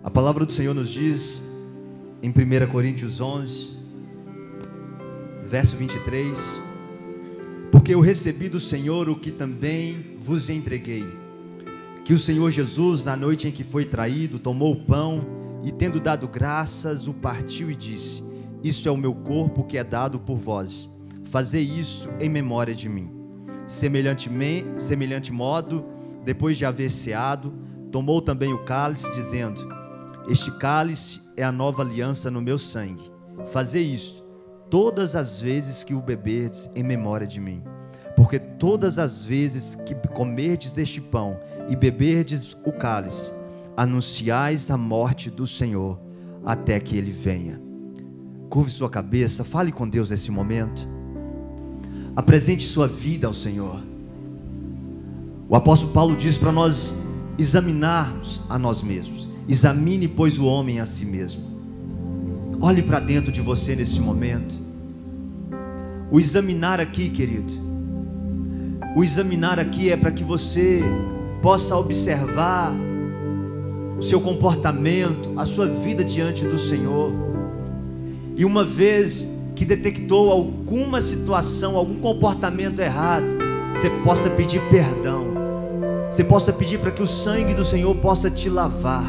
A palavra do Senhor nos diz em 1 Coríntios 11, verso 23: porque eu recebi do Senhor o que também vos entreguei, que o Senhor Jesus, na noite em que foi traído, tomou o pão e, tendo dado graças, o partiu e disse: isto é o meu corpo que é dado por vós, fazei isto em memória de mim. Semelhante modo, depois de haver ceado, tomou também o cálice, dizendo: este cálice é a nova aliança no meu sangue. Fazei isto todas as vezes que o beberdes em memória de mim. Porque todas as vezes que comerdes deste pão e beberdes o cálice, anunciais a morte do Senhor até que Ele venha. Curve sua cabeça, fale com Deus nesse momento. Apresente sua vida ao Senhor. O apóstolo Paulo diz para nós examinarmos a nós mesmos. Examine, pois, o homem a si mesmo. Olhe para dentro de você nesse momento. O examinar aqui, querido, o examinar aqui é para que você possa observar o seu comportamento, a sua vida diante do Senhor. E uma vez que detectou alguma situação, algum comportamento errado, você possa pedir perdão. Você possa pedir para que o sangue do Senhor possa te lavar.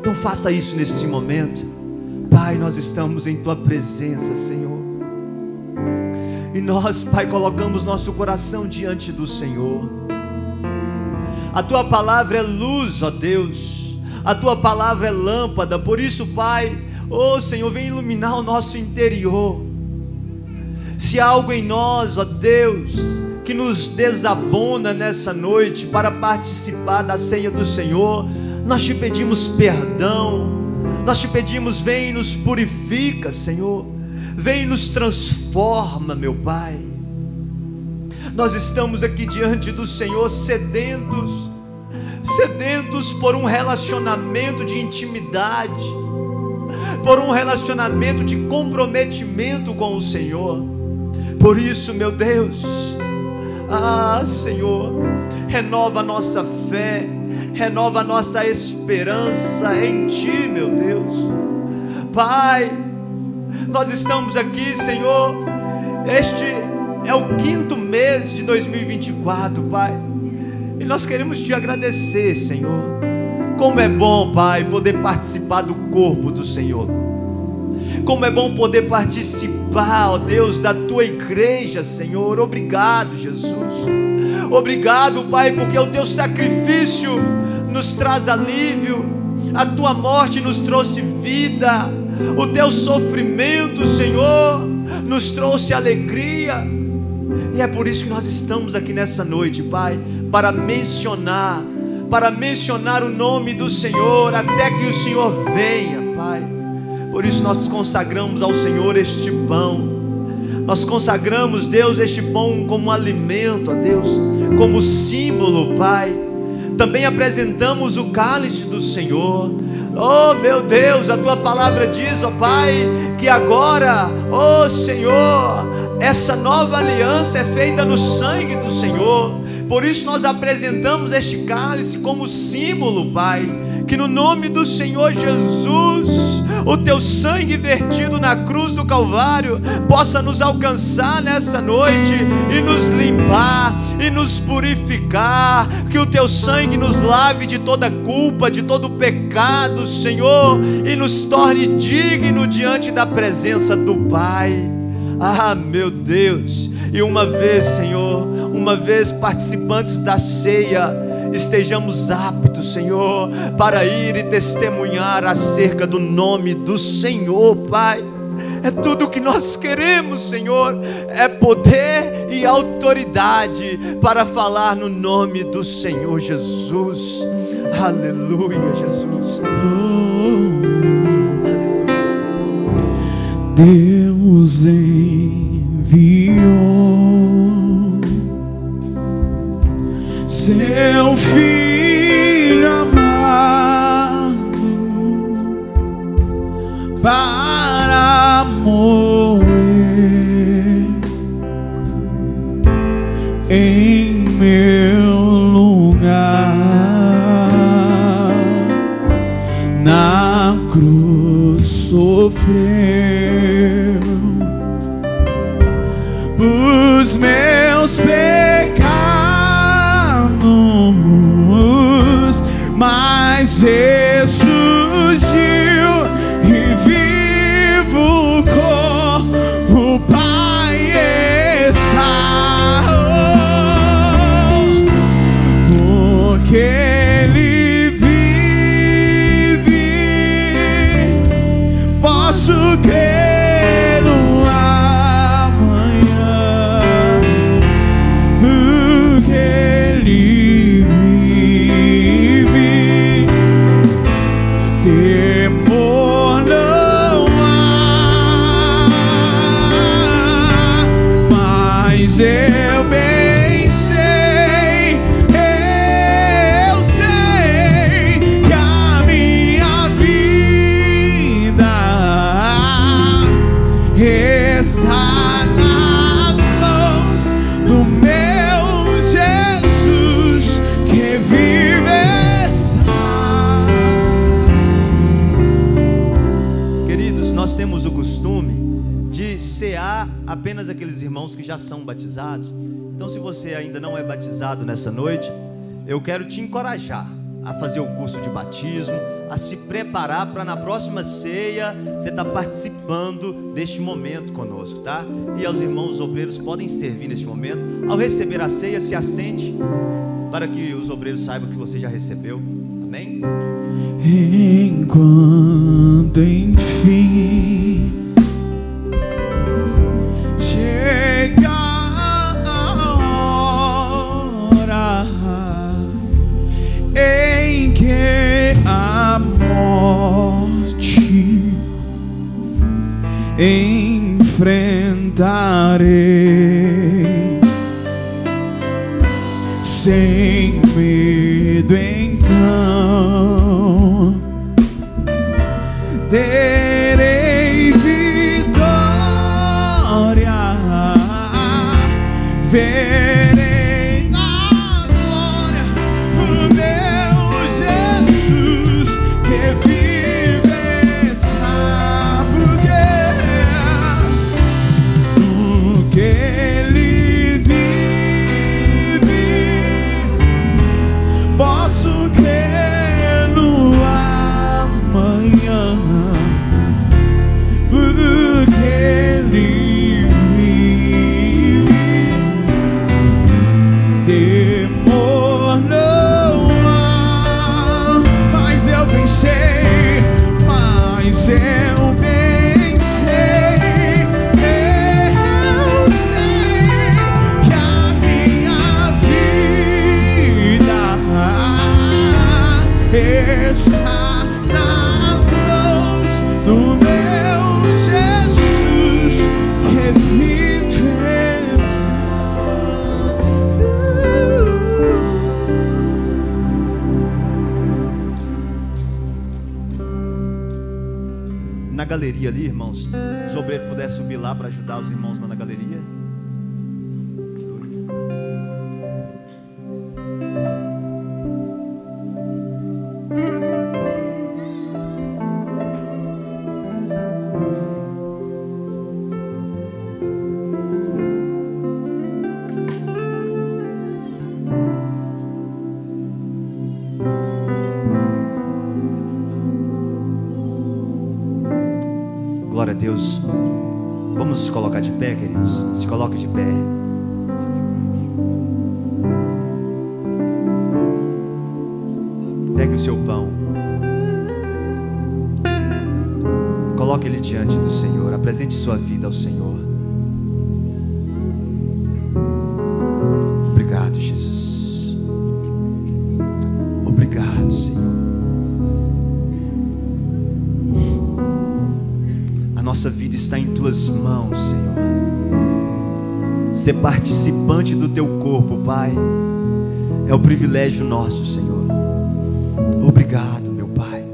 Então faça isso nesse momento. Pai, nós estamos em Tua presença, Senhor. E nós, Pai, colocamos nosso coração diante do Senhor. A Tua palavra é luz, ó Deus. A Tua palavra é lâmpada. Por isso, Pai, ó Senhor, vem iluminar o nosso interior. Se há algo em nós, ó Deus, que nos desabona nessa noite para participar da ceia do Senhor, nós te pedimos perdão. Nós te pedimos, vem e nos purifica, Senhor. Vem e nos transforma, meu Pai. Nós estamos aqui diante do Senhor sedentos por um relacionamento de intimidade, por um relacionamento de comprometimento com o Senhor. Por isso, meu Deus, Senhor, renova a nossa fé, renova a nossa esperança em Ti, meu Deus. Pai, nós estamos aqui, Senhor, este é o 5º mês de 2024, Pai, e nós queremos Te agradecer, Senhor. Como é bom, Pai, poder participar do corpo do Senhor. Como é bom poder participar, ó Deus, da Tua igreja, Senhor. Obrigado, Jesus. Obrigado, Pai, porque o Teu sacrifício nos traz alívio, a Tua morte nos trouxe vida, o Teu sofrimento, Senhor, nos trouxe alegria. E é por isso que nós estamos aqui nessa noite, Pai, para mencionar o nome do Senhor até que o Senhor venha, Pai. Por isso nós consagramos ao Senhor este pão. Nós consagramos, Deus, este pão como alimento, ó Deus, como símbolo, Pai. Também apresentamos o cálice do Senhor. Oh, meu Deus, a Tua palavra diz, ó Pai, que agora, ó Senhor, essa nova aliança é feita no sangue do Senhor. Por isso nós apresentamos este cálice como símbolo, Pai, que no nome do Senhor Jesus, o Teu sangue vertido na cruz do Calvário possa nos alcançar nessa noite e nos limpar e nos purificar. Que o Teu sangue nos lave de toda culpa, de todo pecado, Senhor, e nos torne digno diante da presença do Pai. Meu Deus, e uma vez, Senhor, uma vez participantes da ceia, estejamos aptos, Senhor, para ir e testemunhar acerca do nome do Senhor, Pai. É tudo o que nós queremos, Senhor, é poder e autoridade para falar no nome do Senhor Jesus. Aleluia, Jesus. Aleluia, Senhor. Deus enviou Seu Filho amado para morrer em meu lugar. na cruz sofreu os meus pecados, mas ressurgiu e vivo com o Pai está, porque Ele vive, posso crer no amanhã, porque Ele vive, temor não há, mas eu bem sei que a minha vida está nas mãos do meu Jesus que vive está. Queridos, nós temos o costume de cear apenas aqueles irmãos que já são batizados. Então, se você ainda não é batizado nessa noite, eu quero te encorajar a fazer o curso de batismo, a se preparar para na próxima ceia você estar participando deste momento conosco, tá? E aos irmãos obreiros podem servir neste momento. Ao receber a ceia, se assente para que os obreiros saibam que você já recebeu. Amém? Enquanto enfim chegar a hora em que a morte enfrentarei sem medo, então terei vitória, verei na glória o meu Jesus que vive está, porque Ele vive, posso crer no amanhã, porque Ele vive, temor não há, mas eu bem sei, que a minha vida está nas mãos do meu Jesus que vive está. Na galeria ali, irmãos, os obreiros pudessem subir lá para ajudar os irmãos lá na galeria. Glória a Deus. Vamos nos colocar de pé, queridos. Se coloque de pé. Pegue o seu pão, coloque ele diante do Senhor. Apresente sua vida ao Senhor. Obrigado, Jesus. Obrigado, Senhor. A nossa vida está em tuas mãos, Senhor. Ser participante do teu corpo, Pai, é o privilégio nosso, Senhor. Obrigado, meu Pai.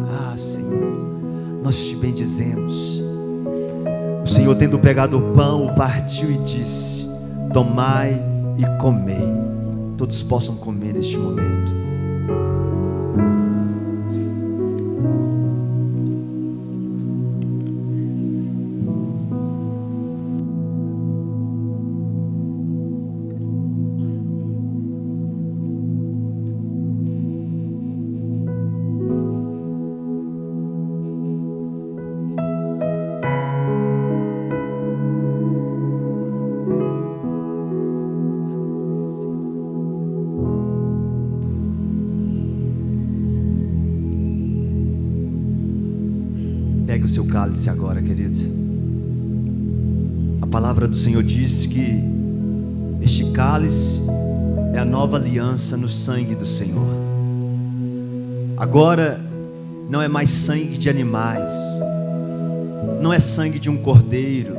Ah, Senhor, nós te bendizemos. O Senhor, tendo pegado o pão, o partiu e disse: tomai e comei. Todos possam comer neste momento. Pegue o seu cálice agora, querido. A palavra do Senhor diz que este cálice é a nova aliança no sangue do Senhor. Agora não é mais sangue de animais, não é sangue de um cordeiro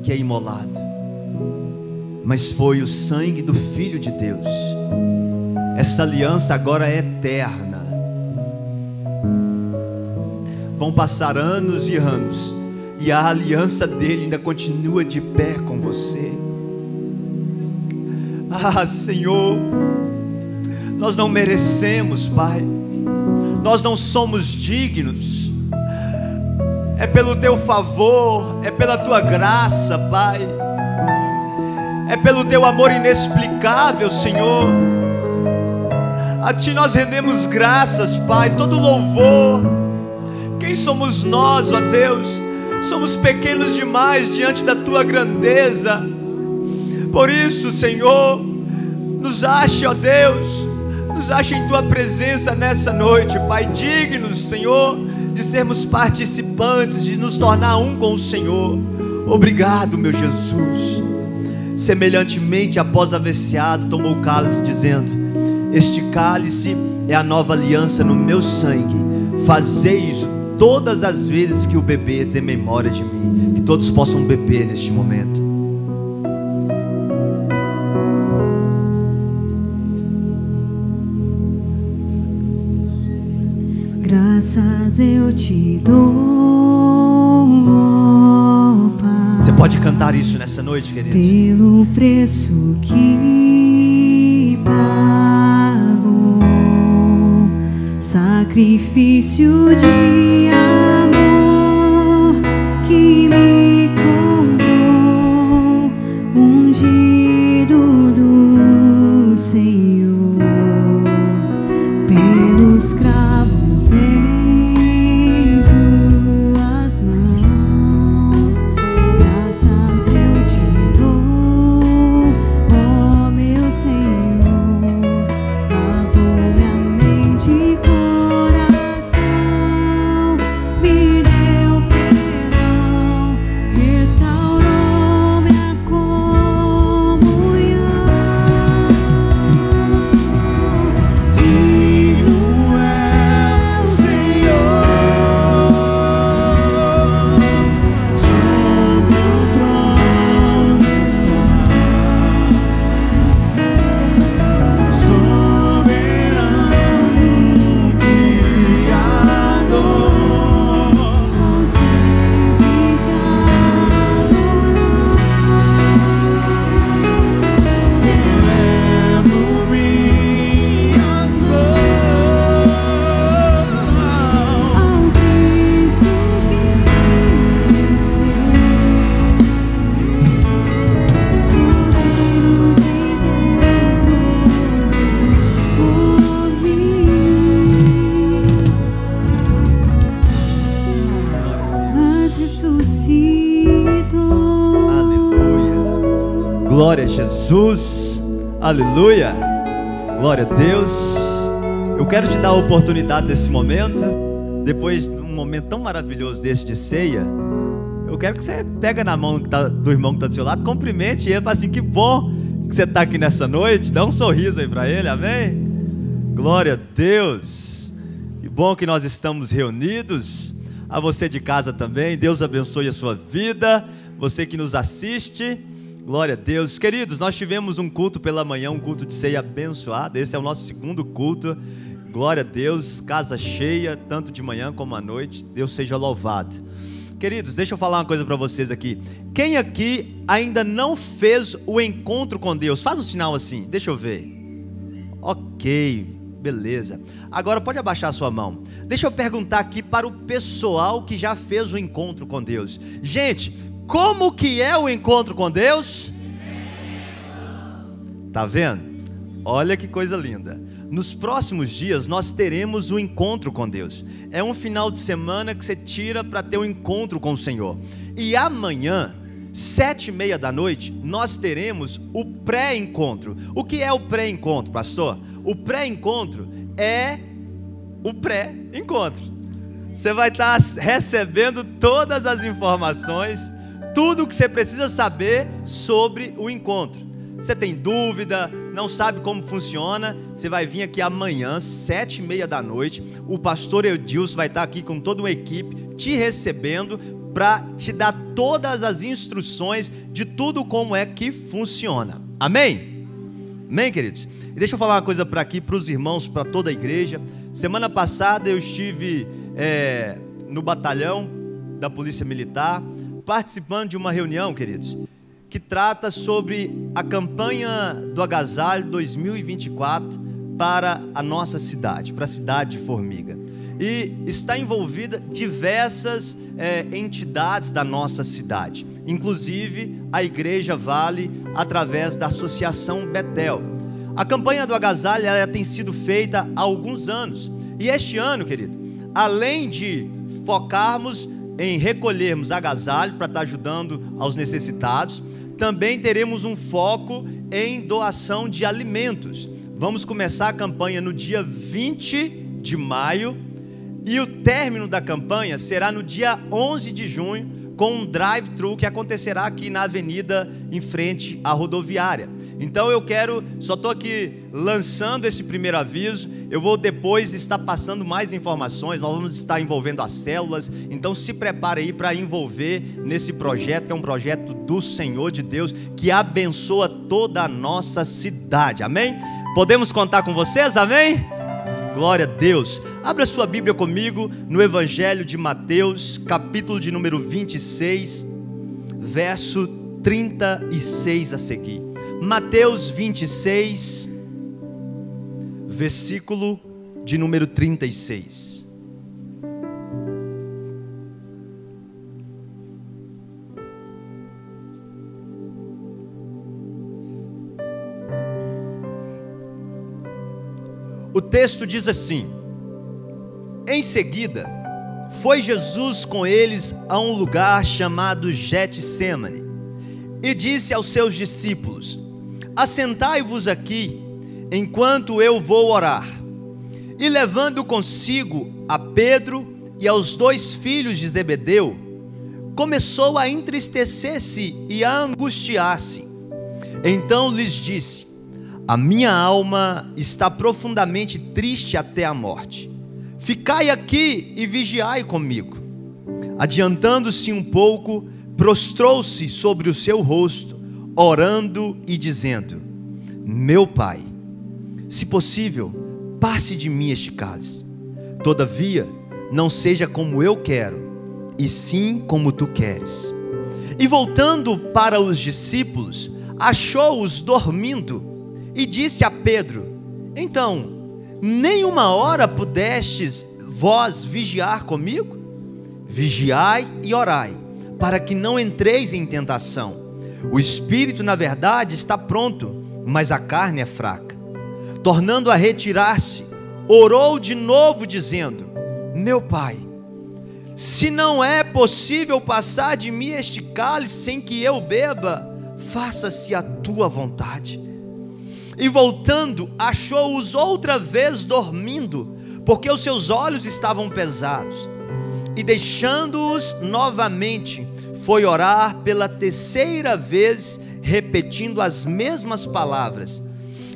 que é imolado, mas foi o sangue do Filho de Deus. Essa aliança agora é eterna. Vão passar anos e anos, e a aliança dele ainda continua de pé com você. Ah, Senhor, nós não merecemos, Pai, nós não somos dignos. É pelo teu favor, é pela tua graça, Pai, é pelo teu amor inexplicável, Senhor. A ti nós rendemos graças, Pai, todo louvor. Quem somos nós, ó Deus? Somos pequenos demais diante da tua grandeza. Por isso, Senhor, nos ache, ó Deus, nos ache em tua presença nessa noite, Pai, dignos, Senhor, de sermos participantes, de nos tornar um com o Senhor. Obrigado, meu Jesus. Semelhantemente, após haver ceado, tomou o cálice, dizendo: este cálice é a nova aliança no meu sangue. Fazei isso todas as vezes que o beberdes em memória de mim. Que todos possam beber neste momento. Graças eu te dou, ó Pai. Você pode cantar isso nessa noite, querido? Pelo preço que pagou, sacrifício de amor que me comprou, ungido do Senhor, pelos cravos em tuas mãos. Graças eu te dou, ó meu Senhor. Lavou minha mente e coração, me deu perdão, restaurou minha comunhão. Digno é o Senhor, sobre o trono está, soberano Criador, com sempre te adorar. Elevo minhas mãos ao Cristo que venceu, Cordeiro de Deus morreu por mim, mas ressuscitou. Aleluia. Glória a Jesus. Aleluia. Glória a Deus. Eu quero te dar a oportunidade nesse momento, depois de um momento tão maravilhoso desse de ceia. Eu quero que você pega na mão do irmão que está do seu lado, cumprimente ele, fala assim: que bom que você está aqui nessa noite. Dá um sorriso aí para ele, amém? Glória a Deus. Que bom que nós estamos reunidos. A você de casa também, Deus abençoe a sua vida. Você que nos assiste, glória a Deus. Queridos, nós tivemos um culto pela manhã, um culto de ceia abençoado. Esse é o nosso segundo culto. Glória a Deus, casa cheia, tanto de manhã como à noite. Deus seja louvado. Queridos, deixa eu falar uma coisa para vocês aqui. Quem aqui ainda não fez o encontro com Deus? Faz um sinal assim, deixa eu ver. Ok, beleza. Agora pode abaixar a sua mão. Deixa eu perguntar aqui para o pessoal que já fez o encontro com Deus. Gente, como que é o encontro com Deus? Tá vendo? Olha que coisa linda. Nos próximos dias nós teremos um encontro com Deus. É um final de semana que você tira para ter um encontro com o Senhor. E amanhã, 7h30 da noite, nós teremos o pré-encontro. O que é o pré-encontro, pastor? O pré-encontro é o pré-encontro. você vai estar recebendo todas as informações, tudo o que você precisa saber sobre o encontro. Você tem dúvida, não sabe como funciona, você vai vir aqui amanhã, 7h30 da noite. O pastor Edilson vai estar aqui com toda uma equipe te recebendo para te dar todas as instruções de tudo como é que funciona. Amém? Amém, queridos? E deixa eu falar uma coisa para aqui, para os irmãos, para toda a igreja. Semana passada eu estive no batalhão da Polícia Militar, participando de uma reunião, queridos, que trata sobre a campanha do Agasalho 2024 para a nossa cidade, para a cidade de Formiga. E está envolvida diversas entidades da nossa cidade, inclusive a Igreja Vale, através da Associação Betel. A campanha do Agasalho, ela tem sido feita há alguns anos, e este ano, querido, além de focarmos em recolhermos agasalho para estar ajudando aos necessitados, também teremos um foco em doação de alimentos. Vamos começar a campanha no dia 20 de maio e o término da campanha será no dia 11 de junho com um drive-thru que acontecerá aqui na avenida em frente à rodoviária. Então só estou aqui lançando esse primeiro aviso. Eu vou depois estar passando mais informações, nós vamos estar envolvendo as células, então se prepare aí para envolver nesse projeto, que é um projeto do Senhor de Deus, que abençoa toda a nossa cidade, amém? Podemos contar com vocês, amém? Glória a Deus. Abra sua Bíblia comigo no Evangelho de Mateus, capítulo de número 26, verso 36 a seguir. Mateus 26, versículo de número 36. O texto diz assim: em seguida, foi Jesus com eles a um lugar chamado Getsêmani, e disse aos seus discípulos: assentai-vos aqui, enquanto eu vou orar. E levando consigo a Pedro e aos 2 filhos de Zebedeu, começou a entristecer-se e a angustiar-se. Então lhes disse: a minha alma está profundamente triste até a morte. Ficai aqui e vigiai comigo. Adiantando-se um pouco, prostrou-se sobre o seu rosto, orando e dizendo: meu Pai, se possível, passe de mim este cálice. Todavia, não seja como eu quero, e sim como tu queres. E voltando para os discípulos, achou-os dormindo, e disse a Pedro: então, nem uma hora pudestes vós vigiar comigo? Vigiai e orai, para que não entreis em tentação. O espírito, na verdade, está pronto, mas a carne é fraca. Tornando a retirar-se, orou de novo, dizendo: meu Pai, se não é possível passar de mim este cálice sem que eu beba, faça-se a tua vontade. E voltando, achou-os outra vez dormindo, porque os seus olhos estavam pesados. E deixando-os novamente, foi orar pela 3ª vez, repetindo as mesmas palavras.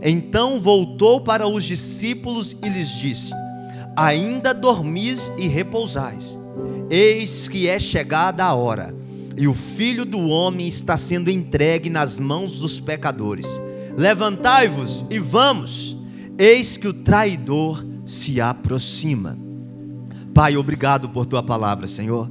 Então voltou para os discípulos e lhes disse: ainda dormis e repousais? Eis que é chegada a hora, e o Filho do Homem está sendo entregue nas mãos dos pecadores. Levantai-vos e vamos, eis que o traidor se aproxima. Pai, obrigado por tua palavra, Senhor.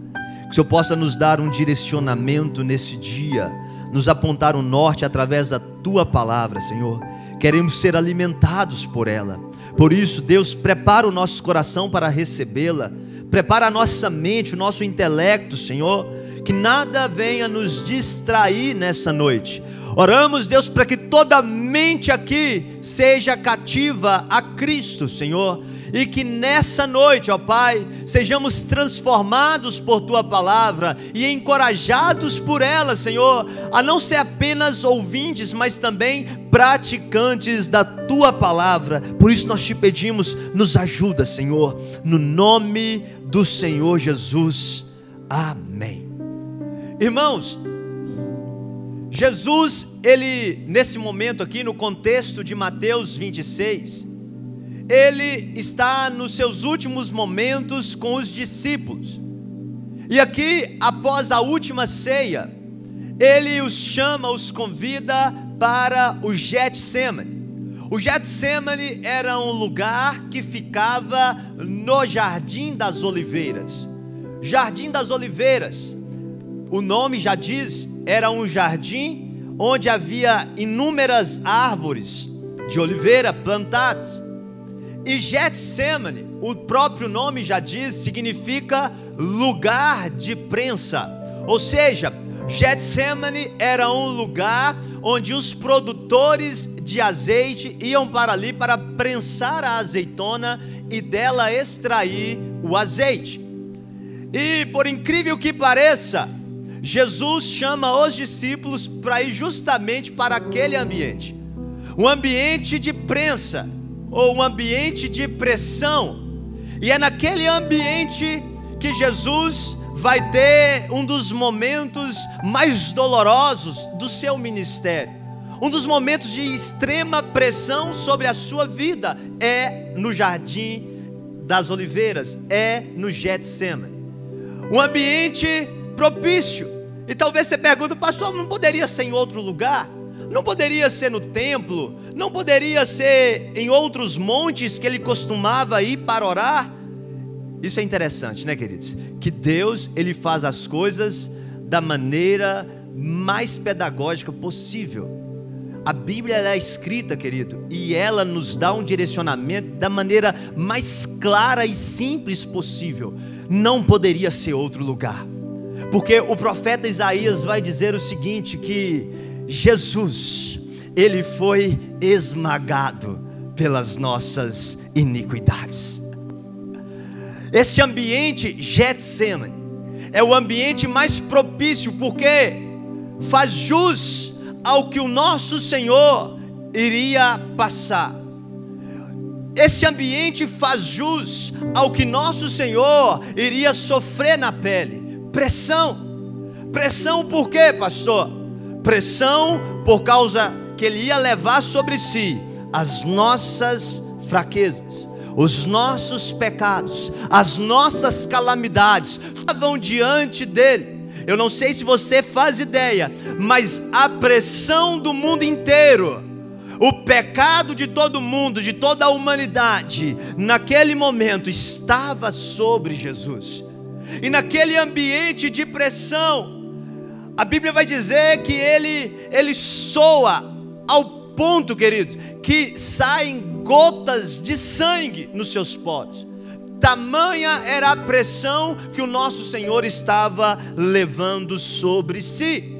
Que o Senhor possa nos dar um direcionamento nesse dia, nos apontar o norte através da tua palavra, Senhor. Queremos ser alimentados por ela. Por isso, Deus, prepara o nosso coração para recebê-la. Prepara a nossa mente, o nosso intelecto, Senhor, que nada venha nos distrair nessa noite. Oramos, Deus, para que toda mente aqui seja cativa a Cristo, Senhor, e que nessa noite, ó Pai, sejamos transformados por Tua palavra e encorajados por ela, Senhor, a não ser apenas ouvintes, mas também praticantes da Tua palavra. Por isso nós te pedimos, nos ajuda, Senhor, no nome do Senhor Jesus, amém. Irmãos, Jesus, ele, nesse momento aqui, no contexto de Mateus 26, ele está nos seus últimos momentos com os discípulos, e aqui, após a última ceia, ele os chama, os convida para o Getsemane. O Getsemane era um lugar que ficava no Jardim das Oliveiras. Jardim das Oliveiras, o nome já diz, era um jardim onde havia inúmeras árvores de oliveira plantadas. E Getsemane, o próprio nome já diz, significa lugar de prensa. Ou seja, Getsemane era um lugar onde os produtores de azeite iam para ali para prensar a azeitona e dela extrair o azeite. E por incrível que pareça, Jesus chama os discípulos para ir justamente para aquele ambiente, um ambiente de prensa, ou um ambiente de pressão. E é naquele ambiente que Jesus vai ter um dos momentos mais dolorosos do seu ministério. Um dos momentos de extrema pressão sobre a sua vida é no Jardim das Oliveiras, é no Getsemane. Um ambiente propício. E talvez você pergunte, pastor, não poderia ser em outro lugar? Não poderia ser no templo? Não poderia ser em outros montes que ele costumava ir para orar? Isso é interessante, né, queridos? Que Deus, ele faz as coisas da maneira mais pedagógica possível. A Bíblia é escrita, querido, e ela nos dá um direcionamento da maneira mais clara e simples possível. Não poderia ser outro lugar, porque o profeta Isaías vai dizer o seguinte, que Jesus, ele foi esmagado pelas nossas iniquidades. Esse ambiente Getsemane é o ambiente mais propício, porque faz jus ao que o nosso Senhor iria passar. Esse ambiente faz jus ao que nosso Senhor iria sofrer na pele. Pressão. Pressão por quê, pastor? Pressão por causa que ele ia levar sobre si as nossas fraquezas, os nossos pecados, as nossas calamidades estavam diante dele. Eu não sei se você faz ideia, mas a pressão do mundo inteiro, o pecado de todo mundo, de toda a humanidade, naquele momento estava sobre Jesus. E naquele ambiente de pressão, a Bíblia vai dizer que ele soa ao ponto, querido, que saem gotas de sangue nos seus poros. Tamanha era a pressão que o nosso Senhor estava levando sobre si.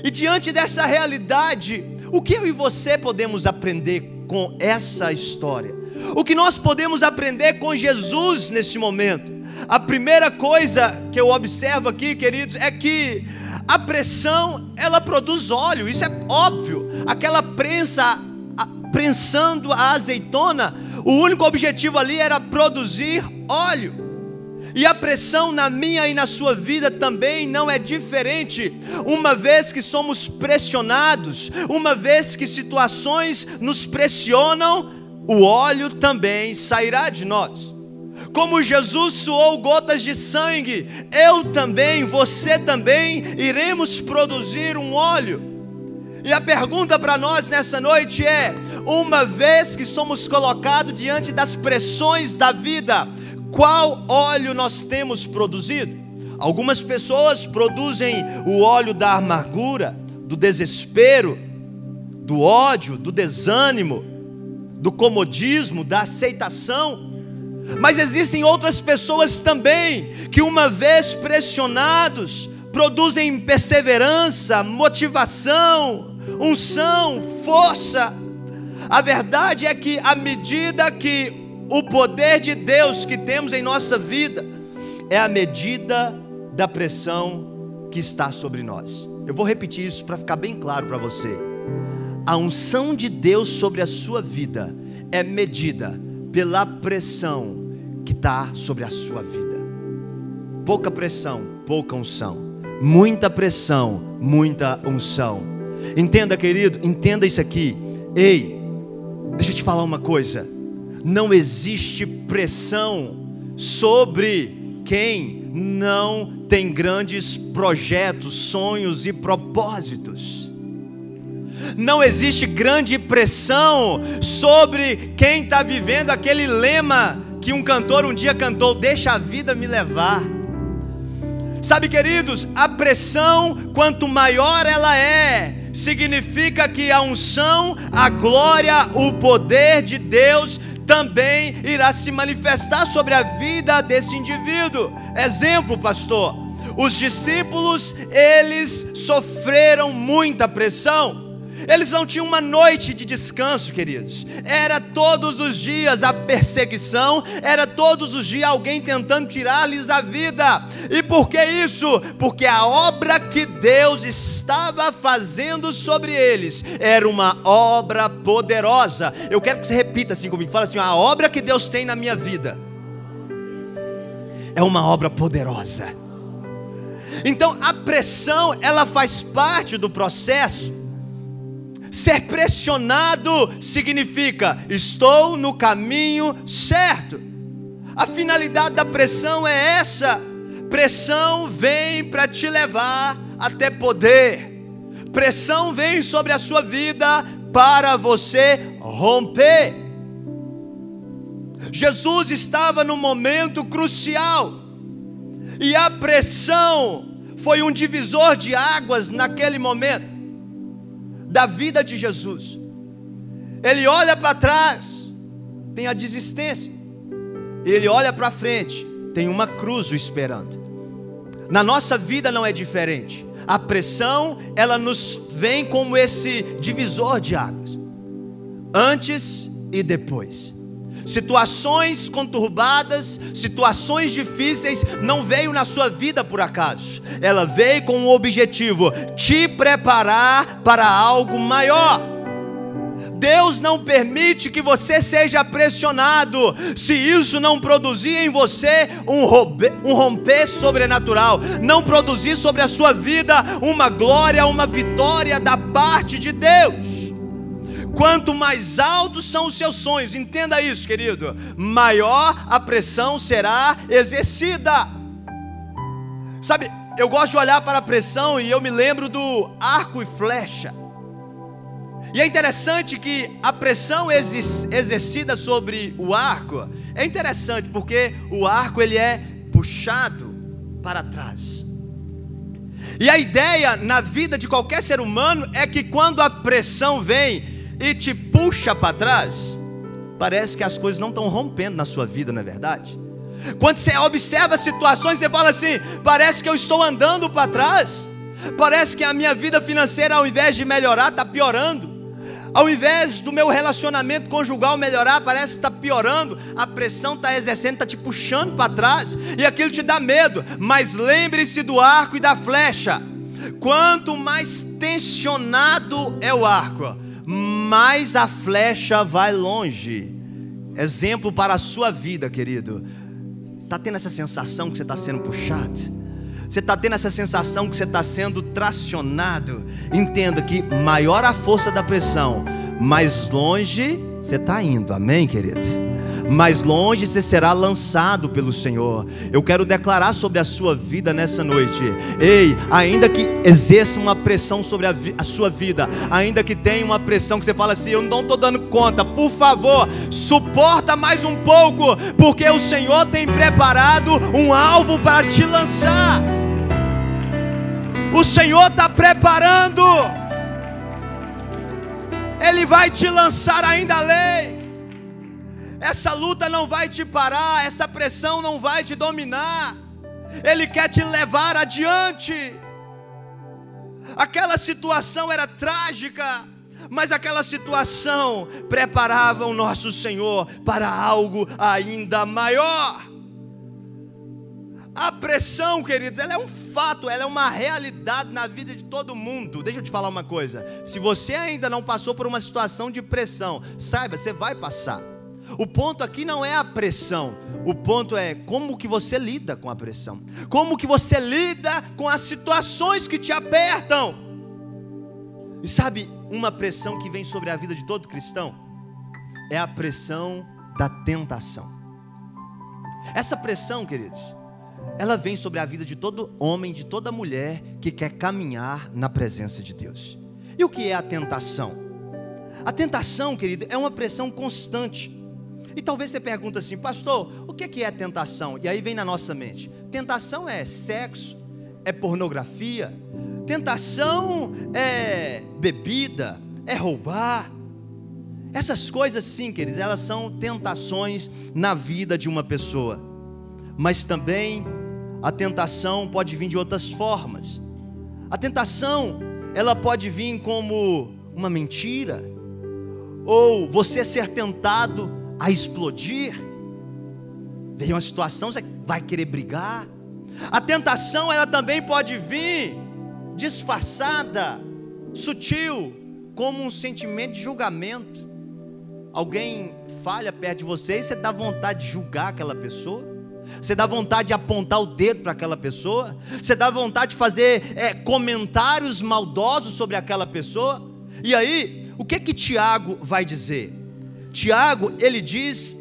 E diante dessa realidade, o que eu e você podemos aprender com essa história? O que nós podemos aprender com Jesus nesse momento? A primeira coisa que eu observo aqui, queridos, é que a pressão, ela produz óleo. Isso é óbvio. Aquela prensando a azeitona, o único objetivo ali era produzir óleo. E a pressão na minha e na sua vida também não é diferente. Uma vez que somos pressionados, uma vez que situações nos pressionam, o óleo também sairá de nós. Como Jesus suou gotas de sangue, eu também, você também, iremos produzir um óleo. E a pergunta para nós nessa noite é: uma vez que somos colocados diante das pressões da vida, qual óleo nós temos produzido? Algumas pessoas produzem o óleo da amargura, do desespero, do ódio, do desânimo, do comodismo, da aceitação. Mas existem outras pessoas também que, uma vez pressionados, produzem perseverança, motivação, unção, força. A verdade é que à medida que o poder de Deus que temos em nossa vida é a medida da pressão que está sobre nós. Eu vou repetir isso para ficar bem claro para você. A unção de Deus sobre a sua vida é medida pela pressão que está sobre a sua vida. Pouca pressão, pouca unção. Muita pressão, muita unção. Entenda, querido, entenda isso aqui. Ei, deixa eu te falar uma coisa. Não existe pressão sobre quem não tem grandes projetos, sonhos e propósitos. Não existe grande pressão sobre quem está vivendo aquele lema que um cantor um dia cantou: deixa a vida me levar. Sabe, queridos, a pressão, quanto maior ela é, significa que a unção, a glória, o poder de Deus também irá se manifestar sobre a vida desse indivíduo. Exemplo, pastor, os discípulos, eles sofreram muita pressão. Eles não tinham uma noite de descanso, queridos. Era todos os dias a perseguição, era todos os dias alguém tentando tirar-lhes a vida. E por que isso? Porque a obra que Deus estava fazendo sobre eles era uma obra poderosa. Eu quero que você repita assim comigo, fala assim: a obra que Deus tem na minha vida é uma obra poderosa. Então a pressão, ela faz parte do processo. Ser pressionado significa: estou no caminho certo. A finalidade da pressão é essa. Pressão vem para te levar até poder. Pressão vem sobre a sua vida para você romper. Jesus estava num momento crucial, e a pressão foi um divisor de águas naquele momento da vida de Jesus. Ele olha para trás, tem a desistência. Ele olha para frente, tem uma cruz o esperando. Na nossa vida não é diferente. A pressão, ela nos vem como esse divisor de águas, antes e depois. Situações conturbadas, situações difíceis não veio na sua vida por acaso. Ela veio com um objetivo: te preparar para algo maior. Deus não permite que você seja pressionado se isso não produzir em você um romper sobrenatural, não produzir sobre a sua vida uma glória, uma vitória da parte de Deus. Quanto mais altos são os seus sonhos, entenda isso, querido, maior a pressão será exercida. Sabe, eu gosto de olhar para a pressão e eu me lembro do arco e flecha. E é interessante que a pressão exercida sobre o arco é interessante, porque o arco ele é puxado para trás. E a ideia na vida de qualquer ser humano é que quando a pressão vem e te puxa para trás, parece que as coisas não estão rompendo na sua vida, não é verdade? Quando você observa situações, você fala assim: parece que eu estou andando para trás, parece que a minha vida financeira, ao invés de melhorar, está piorando. Ao invés do meu relacionamento conjugal melhorar, parece que está piorando. A pressão está exercendo, está te puxando para trás, e aquilo te dá medo. Mas lembre-se do arco e da flecha. Quanto mais tensionado é o arco, mais a flecha vai longe. Exemplo para a sua vida, querido. Está tendo essa sensação que você está sendo puxado? Você está tendo essa sensação que você está sendo tracionado? Entenda que maior a força da pressão, mais longe você está indo. Amém, querido? Mais longe você será lançado pelo Senhor. Eu quero declarar sobre a sua vida nessa noite: ei, ainda que exerça uma pressão sobre a sua vida, ainda que tenha uma pressão que você fala assim: eu não estou dando conta, por favor, suporta mais um pouco, porque o Senhor tem preparado um alvo para te lançar. O Senhor está preparando, Ele vai te lançar ainda além. Essa luta não vai te parar, essa pressão não vai te dominar. Ele quer te levar adiante. Aquela situação era trágica, Mas aquela situação preparava o nosso Senhor para algo ainda maior. A pressão, queridos, ela é um fato, ela é uma realidade na vida de todo mundo. Deixa eu te falar uma coisa: se você ainda não passou por uma situação de pressão, saiba, você vai passar. O ponto aqui não é a pressão, o ponto é como que você lida com a pressão, como que você lida com as situações que te apertam. E sabe, uma pressão que vem sobre a vida de todo cristão é a pressão da tentação. Essa pressão, queridos, ela vem sobre a vida de todo homem, de toda mulher que quer caminhar na presença de Deus. E o que é a tentação? A tentação, querido, é uma pressão constante. E talvez você pergunte assim: pastor, o que é tentação? E aí vem na nossa mente: tentação é sexo, é pornografia, tentação é bebida, é roubar. Essas coisas sim, queridos, elas são tentações na vida de uma pessoa. Mas também a tentação pode vir de outras formas. A tentação, ela pode vir como uma mentira, ou você ser tentado a explodir. Vem uma situação, você vai querer brigar. A tentação, ela também pode vir disfarçada, sutil, como um sentimento de julgamento. Alguém falha perto de você e você dá vontade de julgar aquela pessoa. Você dá vontade de apontar o dedo para aquela pessoa. Você dá vontade de fazer comentários maldosos sobre aquela pessoa. E aí, o que Tiago vai dizer? Tiago, ele diz,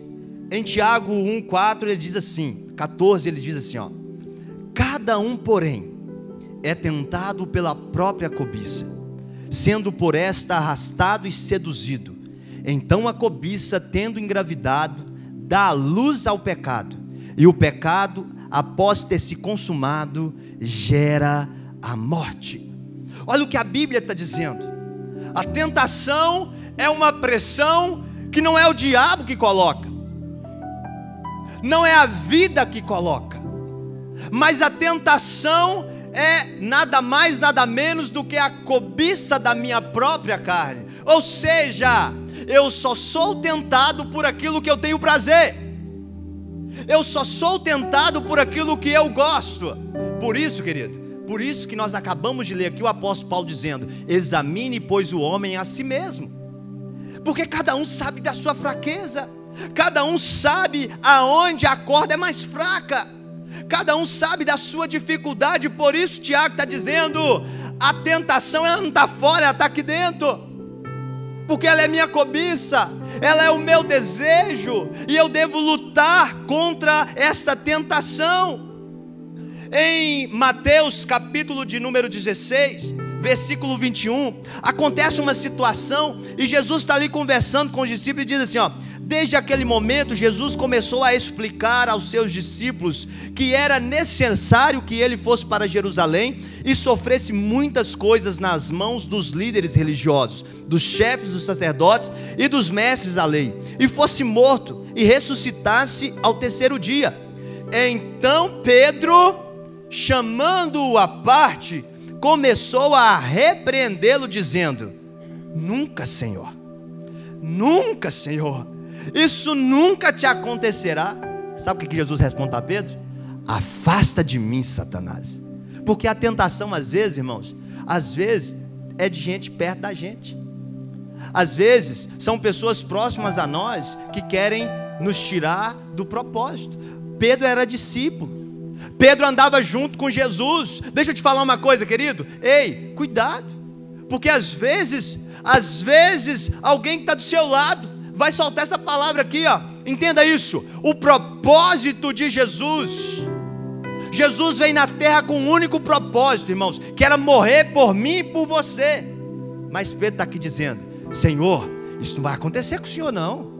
em Tiago 1,4, ele diz assim, 14, ele diz assim, ó: cada um, porém, é tentado pela própria cobiça, sendo por esta arrastado e seduzido. Então a cobiça, tendo engravidado, dá luz ao pecado, e o pecado, após ter se consumado, gera a morte. Olha o que a Bíblia está dizendo. A tentação é uma pressão que não é o diabo que coloca, não é a vida que coloca, mas a tentação é nada mais, nada menos do que a cobiça da minha própria carne. Ou seja, eu só sou tentado por aquilo que eu tenho prazer, eu só sou tentado por aquilo que eu gosto. Por isso, querido, por isso que nós acabamos de ler aqui o apóstolo Paulo dizendo: examine, pois, o homem a si mesmo. Porque cada um sabe da sua fraqueza, cada um sabe aonde a corda é mais fraca, cada um sabe da sua dificuldade. Por isso Tiago está dizendo: a tentação, ela não está fora, ela está aqui dentro, porque ela é minha cobiça, ela é o meu desejo, e eu devo lutar contra esta tentação. Em Mateus capítulo de número 16, versículo 21, acontece uma situação, e Jesus está ali conversando com os discípulos e diz assim, ó: desde aquele momento Jesus começou a explicar aos seus discípulos que era necessário que ele fosse para Jerusalém e sofresse muitas coisas nas mãos dos líderes religiosos, dos chefes dos sacerdotes e dos mestres da lei, e fosse morto e ressuscitasse ao terceiro dia. Então Pedro, chamando-o à parte, começou a repreendê-lo, dizendo: nunca, Senhor, nunca, Senhor, isso nunca te acontecerá. Sabe o que Jesus responde para Pedro? Afasta de mim, Satanás. Porque a tentação, às vezes, irmãos, às vezes é de gente perto da gente, às vezes são pessoas próximas a nós que querem nos tirar do propósito. Pedro era discípulo, Pedro andava junto com Jesus. Deixa eu te falar uma coisa, querido, ei, cuidado, porque às vezes alguém que está do seu lado vai soltar essa palavra aqui, ó. Entenda isso: o propósito de Jesus veio na terra com um único propósito, irmãos, que era morrer por mim e por você. Mas Pedro está aqui dizendo: Senhor, isso não vai acontecer com o Senhor não.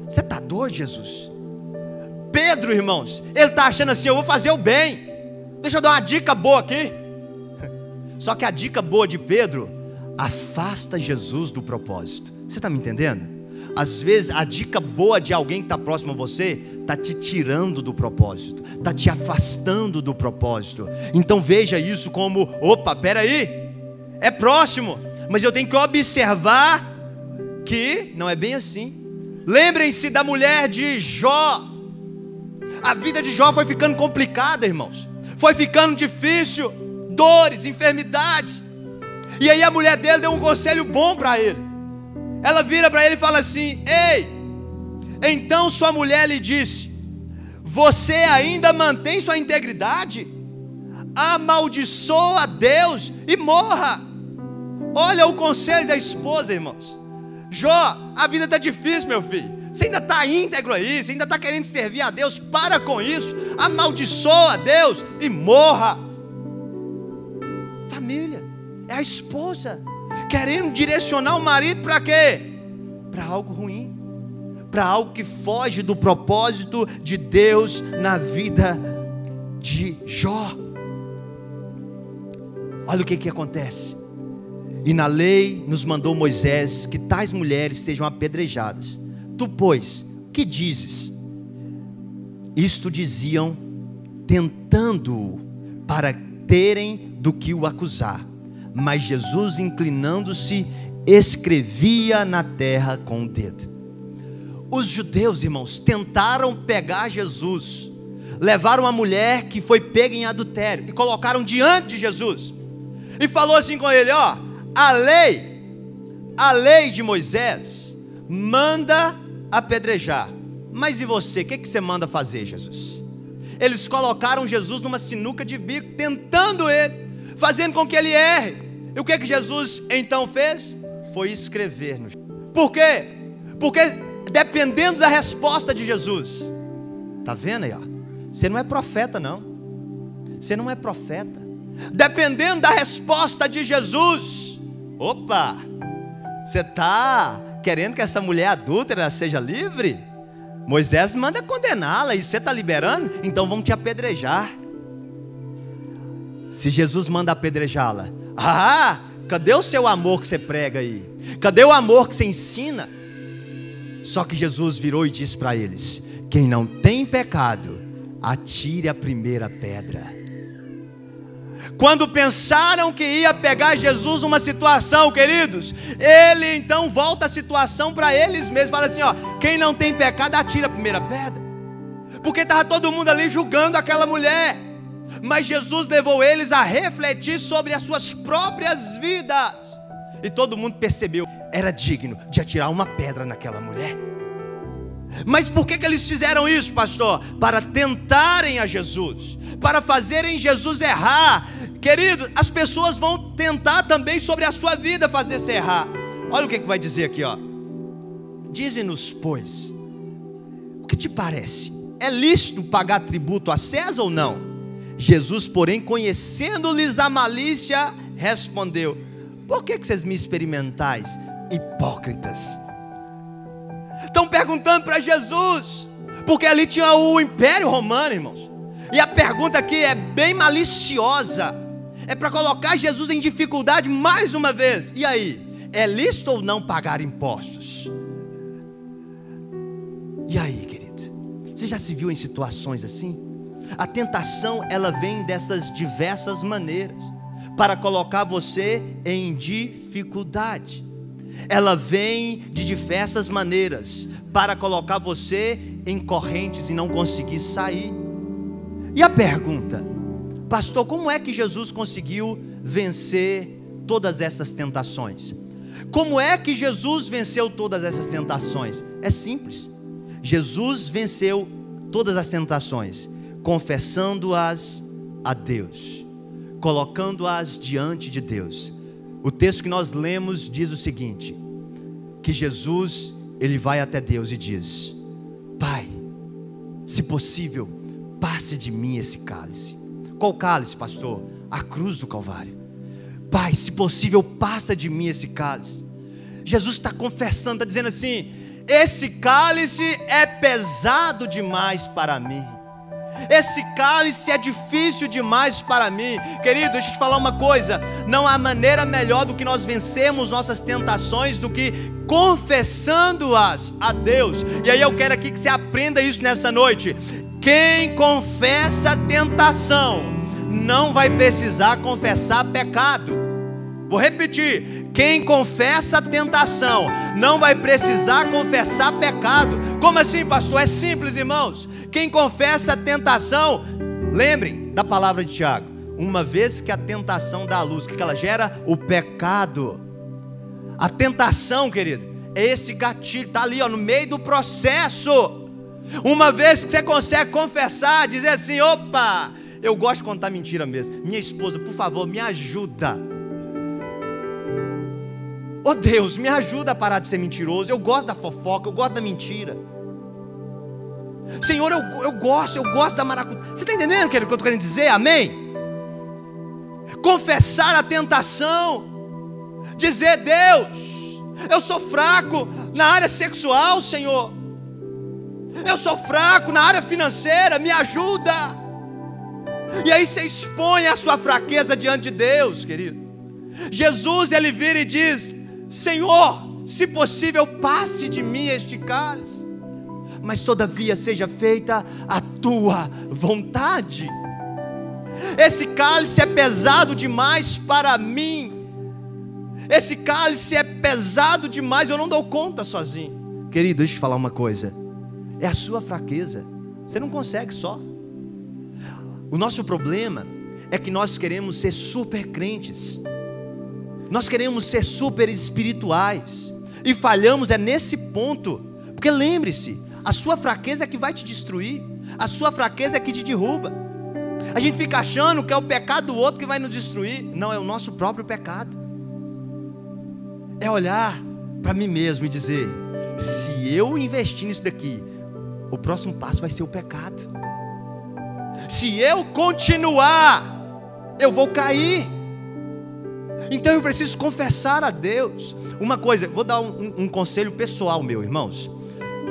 Você está doido, Jesus? Pedro, irmãos, ele está achando assim: eu vou fazer o bem. Deixa eu dar uma dica boa aqui. Só que a dica boa de Pedro afasta Jesus do propósito. Você está me entendendo? Às vezes a dica boa de alguém que está próximo a você está te tirando do propósito, está te afastando do propósito. Então veja isso como: opa, peraí, é próximo, mas eu tenho que observar que não é bem assim. Lembrem-se da mulher de Jó. A vida de Jó foi ficando complicada, irmãos. Foi ficando difícil, dores, enfermidades. E aí a mulher dele deu um conselho bom para ele. Ela vira para ele e fala assim: ei, então sua mulher lhe disse: você ainda mantém sua integridade? Amaldiçoa a Deus e morra. Olha o conselho da esposa, irmãos. Jó, a vida está difícil, meu filho. Você ainda está íntegro aí, você ainda está querendo servir a Deus. Para com isso, amaldiçoa a Deus e morra. Família, é a esposa querendo direcionar o marido para quê? Para algo ruim, para algo que foge do propósito de Deus na vida de Jó. Olha o que acontece. E na lei nos mandou Moisés que tais mulheres sejam apedrejadas. Tu, pois, que dizes? Isto diziam, tentando-o, para terem do que o acusar. Mas Jesus, inclinando-se, escrevia na terra com o dedo. Os judeus, irmãos, tentaram pegar Jesus. Levaram uma mulher que foi pega em adultério e colocaram diante de Jesus. E falou assim com ele: ó, a lei de Moisés manda apedrejar. Mas e você? O que você manda fazer, Jesus? Eles colocaram Jesus numa sinuca de bico, tentando ele, fazendo com que ele erre. E o que Jesus então fez? Foi escrever no... Por quê? Porque dependendo da resposta de Jesus. Está vendo aí, ó? Você não é profeta, não. Você não é profeta. Dependendo da resposta de Jesus. Opa! Você está querendo que essa mulher adúltera seja livre? Moisés manda condená-la e você está liberando? Então vamos te apedrejar. Se Jesus manda apedrejá-la, cadê o seu amor que você prega aí? Cadê o amor que você ensina? Só que Jesus virou e disse para eles: quem não tem pecado, atire a primeira pedra. Quando pensaram que ia pegar Jesus numa situação, queridos, ele então volta a situação para eles mesmos. Fala assim, ó, quem não tem pecado, atira a primeira pedra. Porque estava todo mundo ali julgando aquela mulher. Mas Jesus levou eles a refletir sobre as suas próprias vidas. E todo mundo percebeu, era digno de atirar uma pedra naquela mulher. Mas por que eles fizeram isso, pastor? Para tentarem a Jesus, para fazerem Jesus errar. Querido, as pessoas vão tentar também sobre a sua vida fazer você errar. Olha o que vai dizer aqui, ó. Dize-nos, pois, o que te parece? É lícito pagar tributo a César ou não? Jesus, porém, conhecendo-lhes a malícia, respondeu: por que vocês me experimentais, hipócritas? Estão perguntando para Jesus, porque ali tinha o Império Romano, irmãos. E a pergunta aqui é bem maliciosa. É para colocar Jesus em dificuldade mais uma vez. E aí, é lícito ou não pagar impostos? E aí, querido, você já se viu em situações assim? A tentação, ela vem dessas diversas maneiras, para colocar você em dificuldade. Ela vem de diversas maneiras, para colocar você em correntes e não conseguir sair. E a pergunta: pastor, como é que Jesus conseguiu vencer todas essas tentações? Como é que Jesus venceu todas essas tentações? É simples. Jesus venceu todas as tentações confessando-as a Deus, colocando-as diante de Deus. O texto que nós lemos diz o seguinte: que Jesus, ele vai até Deus e diz: Pai, se possível, passe de mim esse cálice. Qual cálice, pastor? A cruz do Calvário. Pai, se possível, passa de mim esse cálice. Jesus está confessando, está dizendo assim: esse cálice é pesado demais para mim. Esse cálice é difícil demais para mim. Querido, deixa eu te falar uma coisa: não há maneira melhor do que nós vencermos nossas tentações do que confessando-as a Deus. E aí eu quero aqui que você aprenda isso nessa noite. Quem confessa a tentação não vai precisar confessar pecado. Vou repetir: quem confessa a tentação não vai precisar confessar pecado. Como assim, pastor? É simples, irmãos. Quem confessa a tentação, lembrem da palavra de Tiago, uma vez que a tentação dá a luz, o que ela gera? O pecado. A tentação, querido, é esse gatilho, está ali, ó, no meio do processo. Uma vez que você consegue confessar, dizer assim: opa, eu gosto de contar mentira mesmo. Minha esposa, por favor, me ajuda. Oh Deus, me ajuda a parar de ser mentiroso. Eu gosto da fofoca, eu gosto da mentira. Senhor, eu gosto da maracutaia. Você está entendendo o que eu estou querendo dizer? Amém? Confessar a tentação. Dizer: Deus, eu sou fraco na área sexual, Senhor. Eu sou fraco na área financeira, me ajuda. E aí você expõe a sua fraqueza diante de Deus, querido. Jesus, ele vira e diz: Senhor, se possível, passe de mim este cálice, mas todavia seja feita a tua vontade. Esse cálice é pesado demais para mim. Esse cálice é pesado demais, eu não dou conta sozinho. Querido, deixa eu te falar uma coisa. É a sua fraqueza. Você não consegue só. O nosso problema é que nós queremos ser super crentes. Nós queremos ser super espirituais. E falhamos nesse ponto. Porque lembre-se, a sua fraqueza é que vai te destruir. A sua fraqueza é que te derruba. A gente fica achando que é o pecado do outro que vai nos destruir. Não, é o nosso próprio pecado. É olhar para mim mesmo e dizer: se eu investir nisso daqui, o próximo passo vai ser o pecado. Se eu continuar, eu vou cair. Então eu preciso confessar a Deus. Uma coisa, vou dar um conselho pessoal meu, irmãos.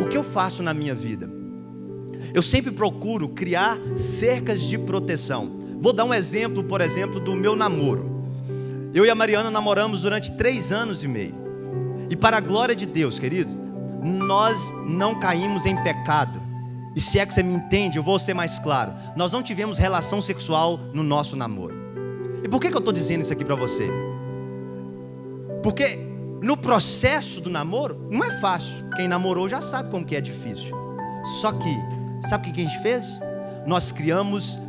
O que eu faço na minha vida? Eu sempre procuro criar cercas de proteção. Vou dar um exemplo, por exemplo, do meu namoro. Eu e a Mariana namoramos durante 3 anos e meio. E para a glória de Deus, querido, nós não caímos em pecado. E se é que você me entende, eu vou ser mais claro. Nós não tivemos relação sexual no nosso namoro. E por que eu estou dizendo isso aqui para você? Porque no processo do namoro não é fácil. Quem namorou já sabe como que é difícil. Só que, sabe o que a gente fez? Nós criamos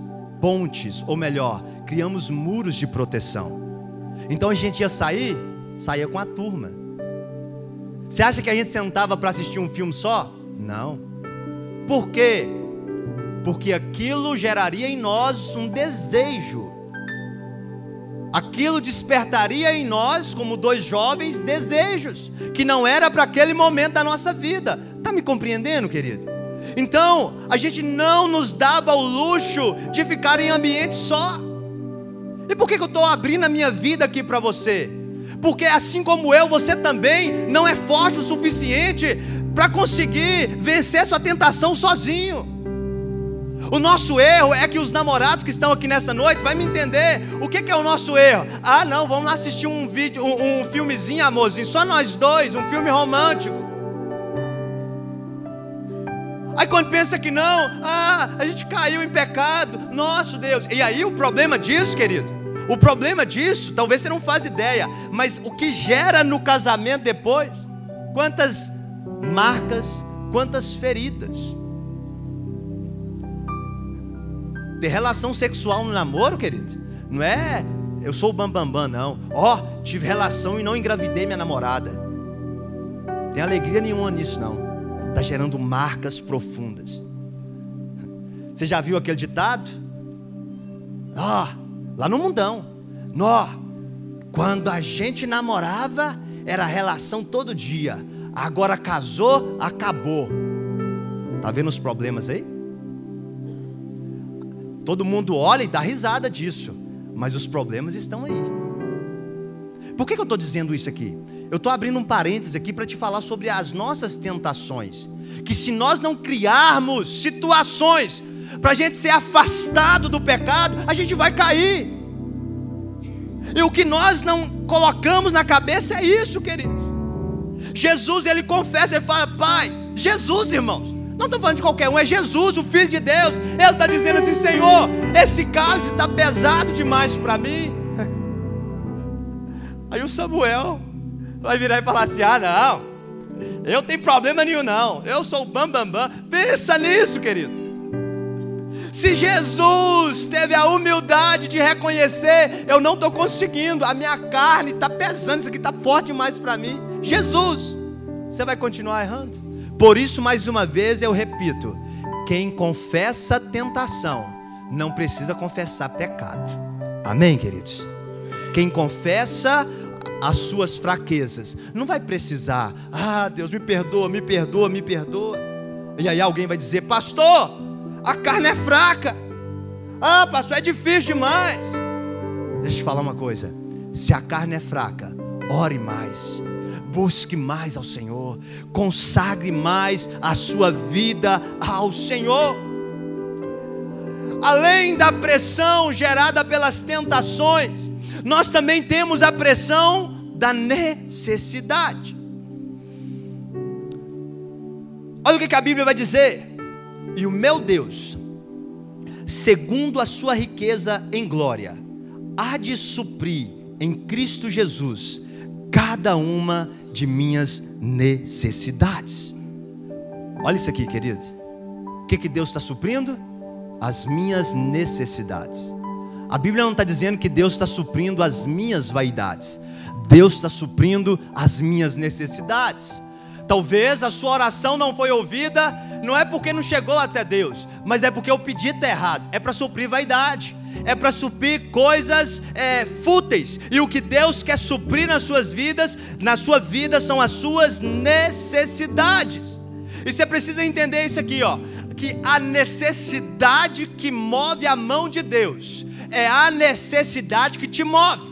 pontes, ou melhor, criamos muros de proteção. Então a gente ia saía com a turma. Você acha que a gente sentava para assistir um filme só? Não. Por quê? Porque aquilo geraria em nós um desejo. Aquilo despertaria em nós, como 2 jovens, desejos que não era para aquele momento da nossa vida. Está me compreendendo, querido? Então, a gente não nos dava o luxo de ficar em ambiente só. E por que eu estou abrindo a minha vida aqui para você? Porque assim como eu, você também não é forte o suficiente para conseguir vencer sua tentação sozinho. O nosso erro é que os namorados que estão aqui nessa noite vão me entender. O que é o nosso erro? Ah não, vamos lá assistir um vídeo, um filmezinho, amorzinho, só nós dois, um filme romântico. Aí quando pensa que não, a gente caiu em pecado, nosso Deus. E aí o problema disso, querido, o problema disso, talvez você não faz ideia, mas o que gera no casamento depois, quantas marcas, quantas feridas. Ter relação sexual no namoro, querido, não é eu sou o bambambam, não. Tive relação e não engravidei minha namorada. Não tem alegria nenhuma nisso, não. Está gerando marcas profundas. Você já viu aquele ditado? Lá no mundão, quando a gente namorava, era relação todo dia. Agora casou, acabou. Tá vendo os problemas aí? Todo mundo olha e dá risada disso, mas os problemas estão aí. Por que eu estou dizendo isso aqui? Eu estou abrindo um parênteses aqui para te falar sobre as nossas tentações. Que se nós não criarmos situações para a gente ser afastado do pecado, a gente vai cair. E o que nós não colocamos na cabeça é isso, querido. Jesus, ele confessa, ele fala: Pai, Jesus, irmãos, não estou falando de qualquer um, é Jesus, o Filho de Deus. Ele está dizendo assim: Senhor, esse cálice está pesado demais para mim. Aí o Samuel vai virar e falar assim: ah, não, eu tenho problema nenhum não, eu sou o bambambam. Pensa nisso, querido. Se Jesus teve a humildade de reconhecer: eu não estou conseguindo, a minha carne está pesando, isso aqui está forte demais para mim. Jesus, você vai continuar errando? Por isso, mais uma vez eu repito: quem confessa tentação não precisa confessar pecado. Amém, queridos? Quem confessa as suas fraquezas não vai precisar: ah, Deus, me perdoa, me perdoa, me perdoa. E aí alguém vai dizer: pastor, a carne é fraca. Ah, pastor, é difícil demais. Deixa eu te falar uma coisa: se a carne é fraca, ore mais, busque mais ao Senhor, consagre mais a sua vida ao Senhor. Além da pressão gerada pelas tentações, nós também temos a pressão da necessidade. Olha o que a Bíblia vai dizer: e o meu Deus, segundo a sua riqueza em glória, há de suprir em Cristo Jesus cada uma de minhas necessidades. Olha isso aqui, querido. O que Deus está suprindo? As minhas necessidades. A Bíblia não está dizendo que Deus está suprindo as minhas vaidades. Deus está suprindo as minhas necessidades. Talvez a sua oração não foi ouvida, não é porque não chegou até Deus, mas é porque o pedido está errado. É para suprir vaidade, é para suprir coisas fúteis. E o que Deus quer suprir nas suas vidas, na sua vida, são as suas necessidades. E você precisa entender isso aqui, ó, que a necessidade que move a mão de Deus é a necessidade que te move.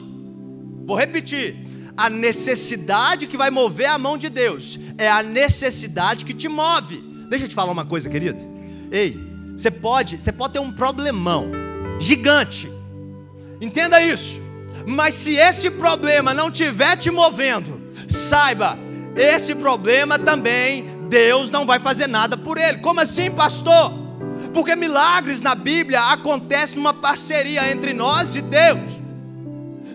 Vou repetir: a necessidade que vai mover a mão de Deus é a necessidade que te move. Deixa eu te falar uma coisa, querido. Ei, você pode ter um problemão gigante, entenda isso, mas se esse problema não estiver te movendo, saiba, esse problema também Deus não vai fazer nada por ele. Como assim, pastor? Porque milagres na Bíblia acontecem numa parceria entre nós e Deus.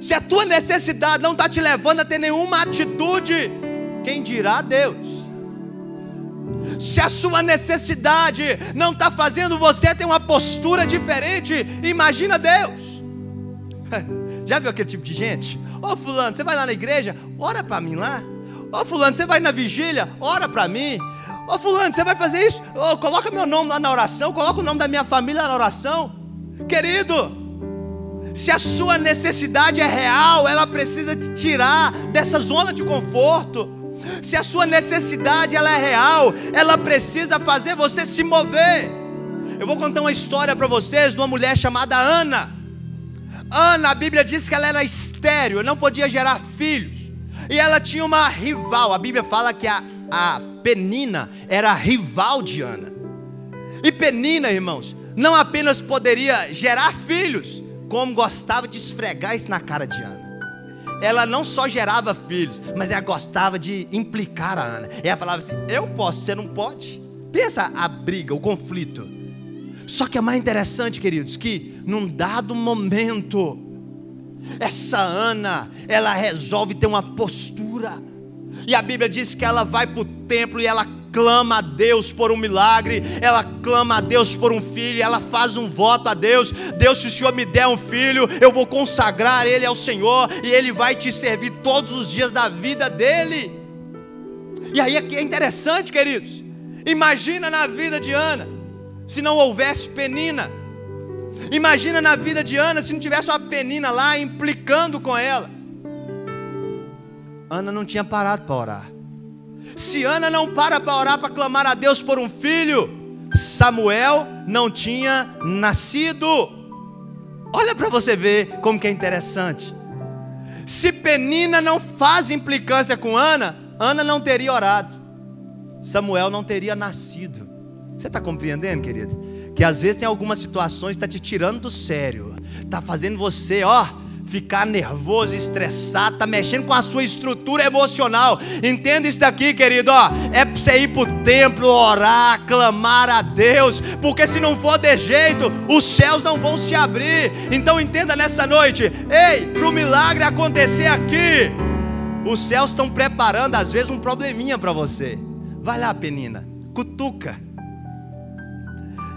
Se a tua necessidade não está te levando a ter nenhuma atitude, quem dirá Deus? Se a sua necessidade não está fazendo você ter uma postura diferente, imagina Deus. Já viu aquele tipo de gente? Ô fulano, você vai lá na igreja? Ora para mim lá. Ô fulano, você vai na vigília? Ora para mim. Ô fulano, você vai fazer isso? Ô, coloca meu nome lá na oração, coloca o nome da minha família na oração. Querido, se a sua necessidade é real, ela precisa te tirar dessa zona de conforto. Se a sua necessidade ela é real, ela precisa fazer você se mover. Eu vou contar uma história para vocês de uma mulher chamada Ana. Ana, a Bíblia diz que ela era estéril, não podia gerar filhos. E ela tinha uma rival. A Bíblia fala que a Penina era a rival de Ana. E Penina, irmãos, não apenas poderia gerar filhos, como gostava de esfregar isso na cara de Ana. Ela não só gerava filhos, mas ela gostava de implicar a Ana. Ela falava assim: eu posso, você não pode. Pensa a briga, o conflito. Só que é mais interessante, queridos, que num dado momento, essa Ana, ela resolve ter uma postura. E a Bíblia diz que ela vai para o templo e ela clama a Deus por um milagre, ela clama a Deus por um filho, ela faz um voto a Deus: Deus, se o Senhor me der um filho, eu vou consagrar ele ao Senhor, e ele vai te servir todos os dias da vida dele. E aí aqui é interessante, queridos, imagina na vida de Ana, se não houvesse Penina. Imagina na vida de Ana, se não tivesse uma Penina lá implicando com ela. Ana não tinha parado para orar. Se Ana não para orar, para clamar a Deus por um filho, Samuel não tinha nascido. Olha para você ver como que é interessante. Se Penina não faz implicância com Ana, Ana não teria orado, Samuel não teria nascido. Você está compreendendo, querido? Que às vezes tem algumas situações que está te tirando do sério, está fazendo você, ficar nervoso, estressado, está mexendo com a sua estrutura emocional. Entenda isso daqui, querido, ó, é para você ir para o templo, orar, clamar a Deus, porque se não for de jeito, os céus não vão se abrir. Então entenda nessa noite, ei, para o milagre acontecer aqui, os céus estão preparando às vezes um probleminha para você. Vai lá, Penina, cutuca.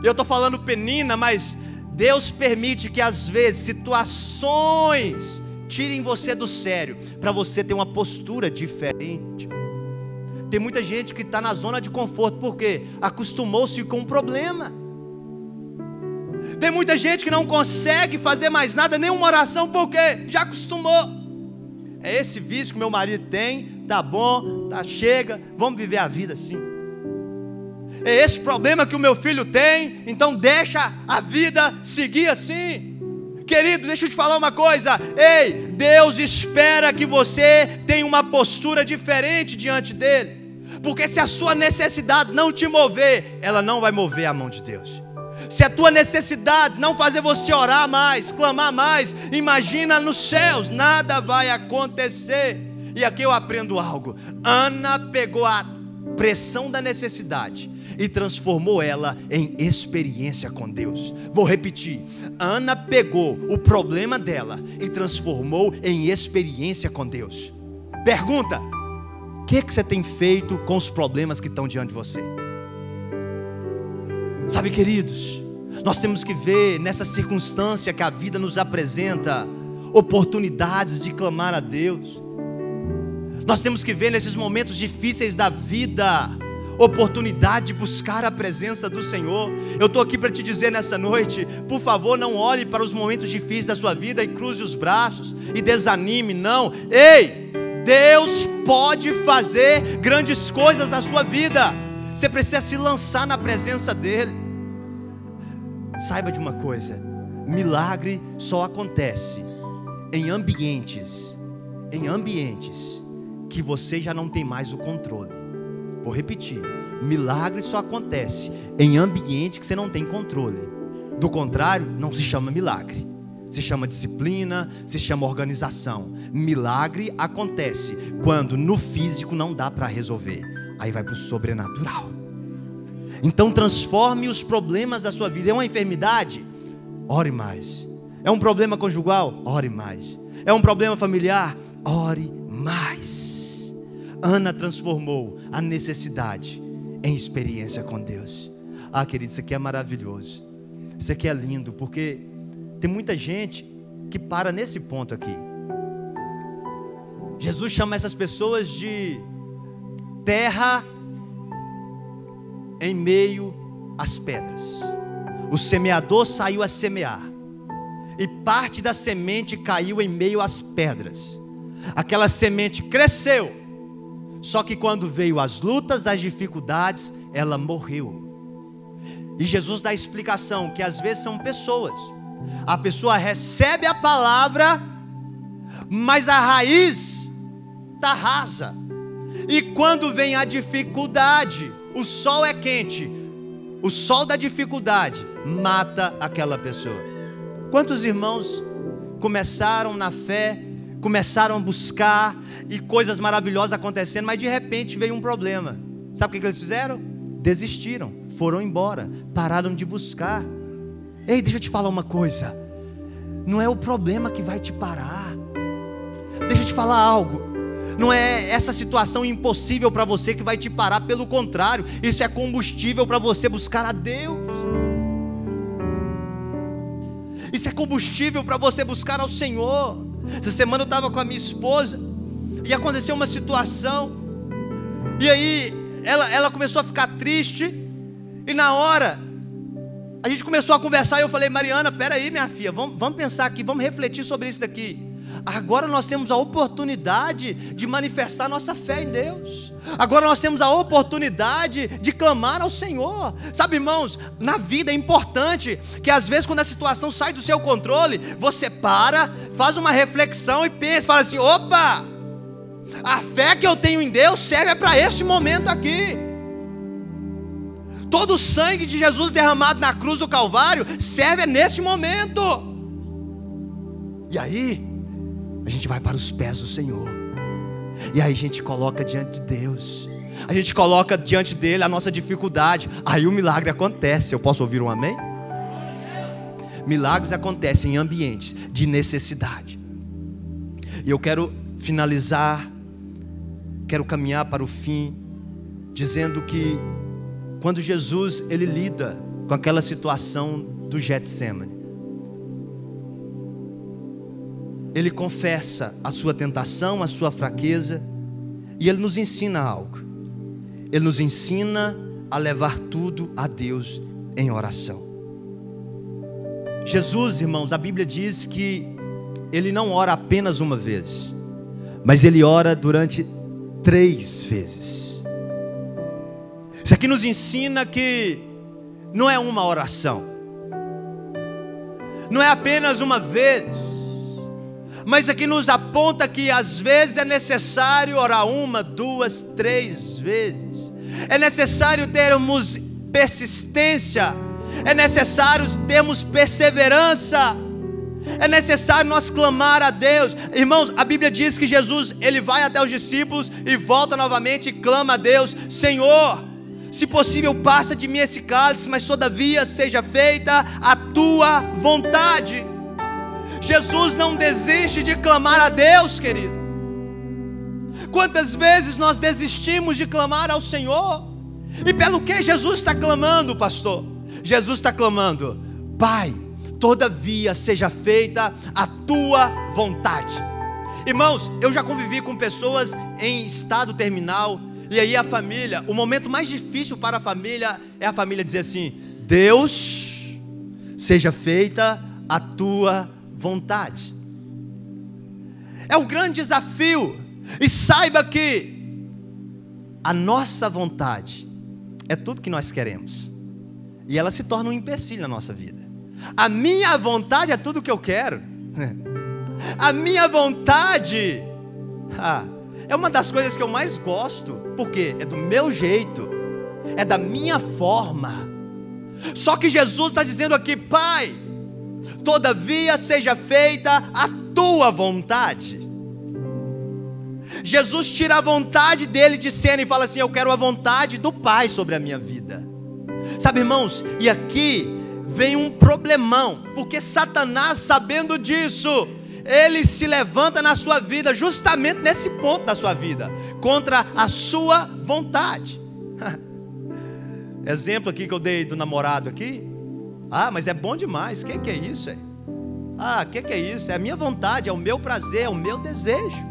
Eu estou falando Penina, mas Deus permite que às vezes situações tirem você do sério, para você ter uma postura diferente. Tem muita gente que está na zona de conforto, porque acostumou-se com um problema. Tem muita gente que não consegue fazer mais nada, nenhuma oração, porque já acostumou. É esse vício que meu marido tem, tá bom, tá, chega, vamos viver a vida assim. É esse problema que o meu filho tem, então deixa a vida seguir assim. Querido, deixa eu te falar uma coisa, ei, Deus espera que você tenha uma postura diferente diante dele, porque se a sua necessidade não te mover, ela não vai mover a mão de Deus. Se a tua necessidade não fazer você orar mais, clamar mais, imagina nos céus, nada vai acontecer. E aqui eu aprendo algo. Ana pegou a pressão da necessidade e transformou ela em experiência com Deus. Vou repetir, Ana pegou o problema dela e transformou em experiência com Deus. Pergunta, o que você tem feito com os problemas que estão diante de você? Sabe, queridos, nós temos que ver nessa circunstância que a vida nos apresenta oportunidades de clamar a Deus. Nós temos que ver nesses momentos difíceis da vida oportunidade de buscar a presença do Senhor. Eu estou aqui para te dizer nessa noite, por favor, não olhe para os momentos difíceis da sua vida e cruze os braços e desanime, não. Ei, Deus pode fazer grandes coisas na sua vida. Você precisa se lançar na presença dEle. Saiba de uma coisa, milagre só acontece em ambientes que você já não tem mais o controle. Vou repetir, milagre só acontece em ambiente que você não tem controle. Do contrário, não se chama milagre, se chama disciplina, se chama organização. Milagre acontece quando no físico não dá para resolver, aí vai para o sobrenatural. Então transforme os problemas da sua vida. É uma enfermidade? Ore mais. É um problema conjugal? Ore mais. É um problema familiar? Ore mais. Ana transformou a necessidade em experiência com Deus. Ah, querido, isso aqui é maravilhoso. Isso aqui é lindo, porque tem muita gente que para nesse ponto aqui. Jesus chama essas pessoas de terra em meio às pedras. O semeador saiu a semear, e parte da semente caiu em meio às pedras. Aquela semente cresceu, só que quando veio as lutas, as dificuldades, ela morreu. E Jesus dá a explicação que às vezes são pessoas. A pessoa recebe a palavra, mas a raiz está rasa. E quando vem a dificuldade, o sol é quente, o sol da dificuldade mata aquela pessoa. Quantos irmãos começaram na fé, começaram a buscar, e coisas maravilhosas acontecendo, mas de repente veio um problema. Sabe o que eles fizeram? Desistiram, foram embora, pararam de buscar. Ei, deixa eu te falar uma coisa, não é o problema que vai te parar. Deixa eu te falar algo, não é essa situação impossível para você que vai te parar, pelo contrário, isso é combustível para você buscar a Deus. Isso é combustível para você buscar ao Senhor. Essa semana eu estava com a minha esposa e aconteceu uma situação, e aí ela começou a ficar triste, e na hora a gente começou a conversar, e eu falei: Mariana, peraí minha filha, vamos pensar aqui, vamos refletir sobre isso daqui. Agora nós temos a oportunidade de manifestar nossa fé em Deus. Agora nós temos a oportunidade de clamar ao Senhor. Sabe, irmãos, na vida é importante que às vezes quando a situação sai do seu controle, você para, faz uma reflexão e pensa, fala assim: opa, a fé que eu tenho em Deus serve para esse momento aqui. Todo o sangue de Jesus derramado na cruz do Calvário serve nesse momento. E aí a gente vai para os pés do Senhor. E aí a gente coloca diante de Deus. A gente coloca diante dele a nossa dificuldade. Aí o milagre acontece. Eu posso ouvir um amém? Milagres acontecem em ambientes de necessidade. E eu quero finalizar, quero caminhar para o fim, dizendo que quando Jesus ele lida com aquela situação do Getsemane, ele confessa a sua tentação, a sua fraqueza, e ele nos ensina algo. Ele nos ensina a levar tudo a Deus em oração. Jesus, irmãos, a Bíblia diz que ele não ora apenas uma vez, mas ele ora durante 3 vezes. Isso aqui nos ensina que não é uma oração, não é apenas uma vez, mas aqui nos aponta que às vezes é necessário orar 1, 2, 3 vezes. É necessário termos persistência, é necessário termos perseverança, é necessário nós clamar a Deus. Irmãos, a Bíblia diz que Jesus ele vai até os discípulos e volta novamente e clama a Deus: Senhor, se possível passa de mim esse cálice, mas todavia seja feita a tua vontade. Jesus não desiste de clamar a Deus, querido. Quantas vezes nós desistimos de clamar ao Senhor? E pelo que Jesus está clamando, pastor? Jesus está clamando: Pai, todavia seja feita a tua vontade. Irmãos, eu já convivi com pessoas em estado terminal, e aí a família, o momento mais difícil para a família é a família dizer assim: Deus, seja feita a tua vontade. É um grande desafio. E saiba que a nossa vontade é tudo que nós queremos, e ela se torna um empecilho na nossa vida. A minha vontade é tudo que eu quero. A minha vontade é uma das coisas que eu mais gosto. Por quê? É do meu jeito, é da minha forma. Só que Jesus está dizendo aqui: Pai, todavia seja feita a tua vontade. Jesus tira a vontade dele de cena e fala assim: eu quero a vontade do Pai sobre a minha vida. Sabe, irmãos, e aqui vem um problemão, porque Satanás, sabendo disso, ele se levanta na sua vida, justamente nesse ponto da sua vida, contra a sua vontade. Exemplo aqui que eu dei do namorado aqui. Mas é bom demais. O que é isso? O que é isso? É a minha vontade, é o meu prazer, é o meu desejo.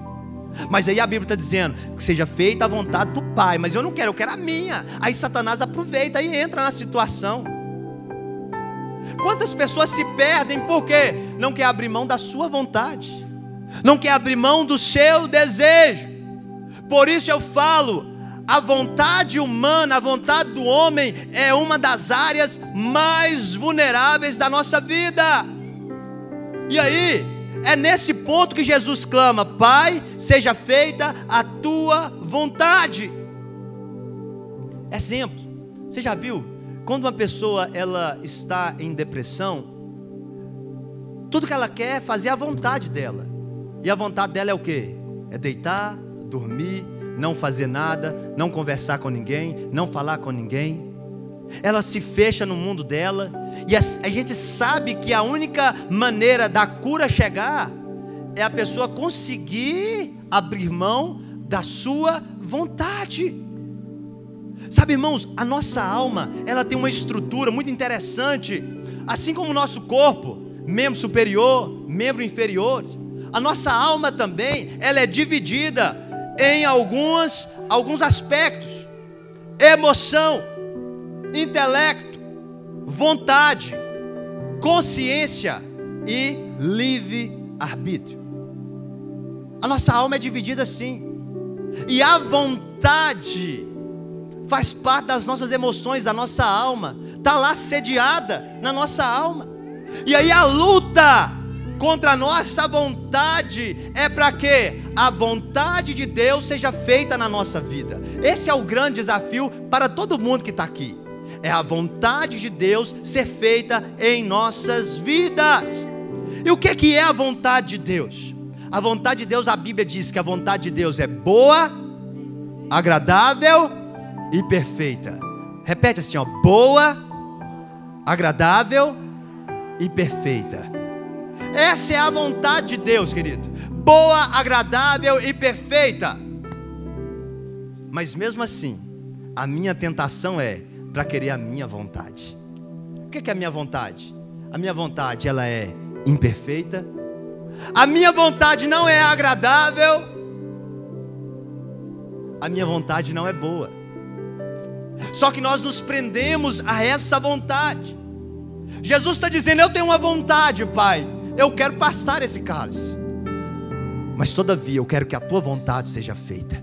Mas aí a Bíblia está dizendo que seja feita a vontade do Pai. Mas eu não quero, eu quero a minha. Aí Satanás aproveita e entra na situação. Quantas pessoas se perdem porque não quer abrir mão da sua vontade, não quer abrir mão do seu desejo. Por isso eu falo, a vontade humana, a vontade do homem é uma das áreas mais vulneráveis da nossa vida. E aí, é nesse ponto que Jesus clama: Pai, seja feita a tua vontade. Exemplo, você já viu? Quando uma pessoa ela está em depressão, tudo que ela quer é fazer a vontade dela. E a vontade dela é o quê? É deitar, dormir, não fazer nada, não conversar com ninguém, não falar com ninguém. Ela se fecha no mundo dela. E a gente sabe que a única maneira da cura chegar é a pessoa conseguir abrir mão da sua vontade. Sabe, irmãos, a nossa alma, ela tem uma estrutura muito interessante. Assim como o nosso corpo, membro superior, membro inferior, a nossa alma também, ela é dividida em alguns aspectos: emoção, intelecto, vontade, consciência e livre-arbítrio. A nossa alma é dividida assim. E a vontade faz parte das nossas emoções, da nossa alma, está lá sediada na nossa alma. E aí a luta contra a nossa vontade é para que a vontade de Deus seja feita na nossa vida. Esse é o grande desafio para todo mundo que está aqui. É a vontade de Deus ser feita em nossas vidas. E o que é a vontade de Deus? A vontade de Deus, a Bíblia diz que a vontade de Deus é boa, agradável e perfeita. Repete assim, ó: boa, agradável e perfeita. Essa é a vontade de Deus, querido. Boa, agradável e perfeita. Mas mesmo assim, a minha tentação é para querer a minha vontade. O que é a minha vontade? A minha vontade, ela é imperfeita. A minha vontade não é agradável. A minha vontade não é boa. Só que nós nos prendemos a essa vontade. Jesus está dizendo: eu tenho uma vontade, Pai, eu quero passar esse cálice, mas todavia eu quero que a tua vontade seja feita.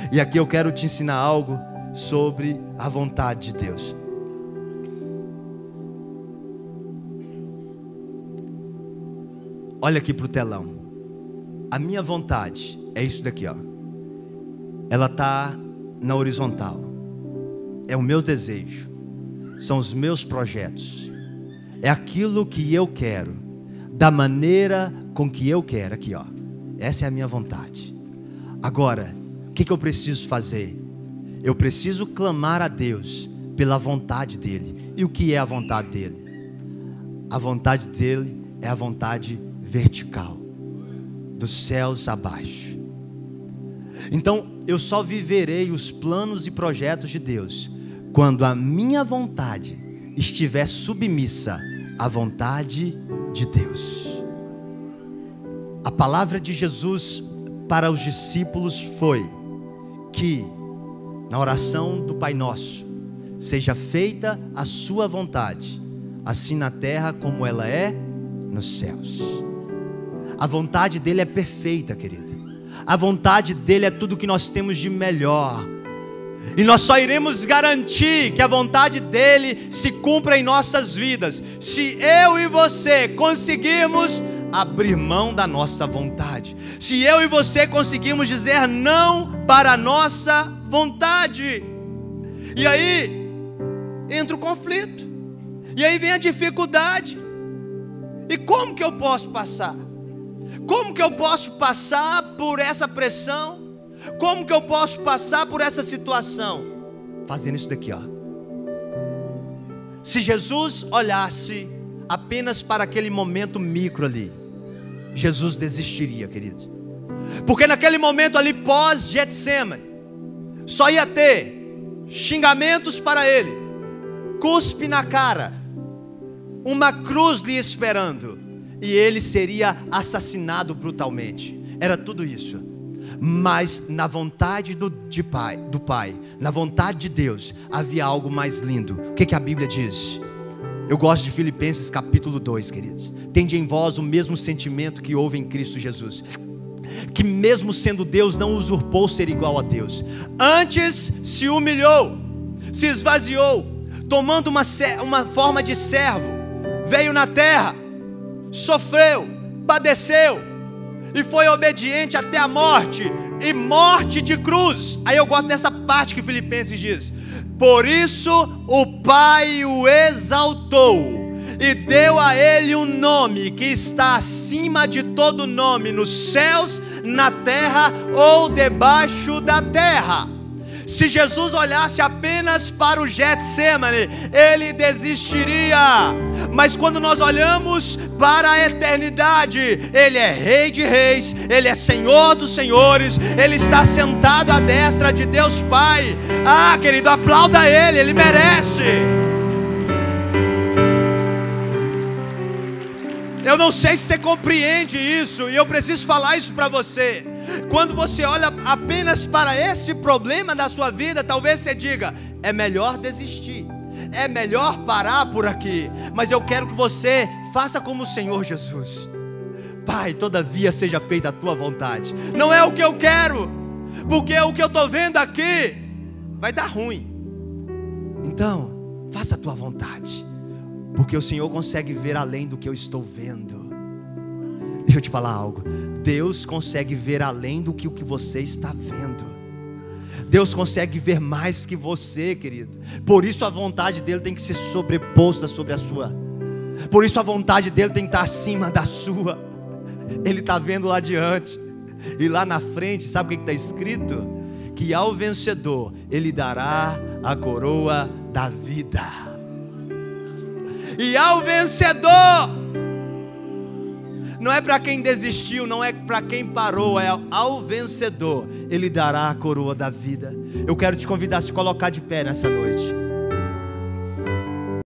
E aqui eu quero te ensinar algo sobre a vontade de Deus. Olha aqui para o telão. A minha vontade é isso daqui, ó. Ela está na horizontal. É o meu desejo, são os meus projetos, é aquilo que eu quero, da maneira com que eu quero. Aqui, ó. Essa é a minha vontade. Agora, o que eu preciso fazer? Eu preciso clamar a Deus pela vontade dEle. E o que é a vontade dEle? A vontade dEle é a vontade vertical, dos céus abaixo. Então eu só viverei os planos e projetos de Deus quando a minha vontade estiver submissa à vontade de Deus. A palavra de Jesus para os discípulos foi que, na oração do Pai Nosso, seja feita a sua vontade, assim na terra como ela é nos céus. A vontade dele é perfeita, querido. A vontade dele é tudo que nós temos de melhor. E nós só iremos garantir que a vontade dele se cumpra em nossas vidas se eu e você conseguirmos abrir mão da nossa vontade. Se eu e você conseguirmos dizer não para a nossa vontade. E aí entra o conflito. E aí vem a dificuldade. E como que eu posso passar? Como que eu posso passar por essa pressão? Como que eu posso passar por essa situação? Fazendo isso daqui, ó. Se Jesus olhasse apenas para aquele momento micro ali, Jesus desistiria, queridos. Porque naquele momento ali pós Getsemane, só ia ter xingamentos para ele, cuspe na cara, uma cruz lhe esperando, e ele seria assassinado brutalmente. Era tudo isso. Mas na vontade do Pai, na vontade de Deus, havia algo mais lindo. O que a Bíblia diz? Eu gosto de Filipenses capítulo 2, queridos. Tende em vós o mesmo sentimento que houve em Cristo Jesus, que mesmo sendo Deus, não usurpou ser igual a Deus. Antes se humilhou, se esvaziou, tomando uma forma de servo, veio na terra, sofreu, padeceu e foi obediente até a morte, e morte de cruz. Aí eu gosto dessa parte que Filipenses diz: por isso o Pai o exaltou e deu a ele um nome que está acima de todo nome, nos céus, na terra ou debaixo da terra. Se Jesus olhasse apenas para o Getsemane, ele desistiria. Mas quando nós olhamos para a eternidade, ele é Rei de reis, ele é Senhor dos senhores, ele está sentado à destra de Deus Pai. Ah, querido, aplauda ele, ele merece. Eu não sei se você compreende isso, e eu preciso falar isso para você. Quando você olha apenas para esse problema da sua vida, talvez você diga: é melhor desistir, é melhor parar por aqui. Mas eu quero que você faça como o Senhor Jesus: Pai, todavia seja feita a tua vontade. Não é o que eu quero, porque o que eu estou vendo aqui vai dar ruim. Então, faça a tua vontade, porque o Senhor consegue ver além do que eu estou vendo. Deixa eu te falar algo: Deus consegue ver além do que o que você está vendo. Deus consegue ver mais que você, querido. Por isso a vontade dele tem que ser sobreposta sobre a sua. Por isso a vontade dele tem que estar acima da sua. ele está vendo lá adiante. E lá na frente, sabe o que está escrito? Que ao vencedor ele dará a coroa da vida. E ao vencedor, não é para quem desistiu, não é para quem parou, é ao vencedor ele dará a coroa da vida. Eu quero te convidar a se colocar de pé nessa noite.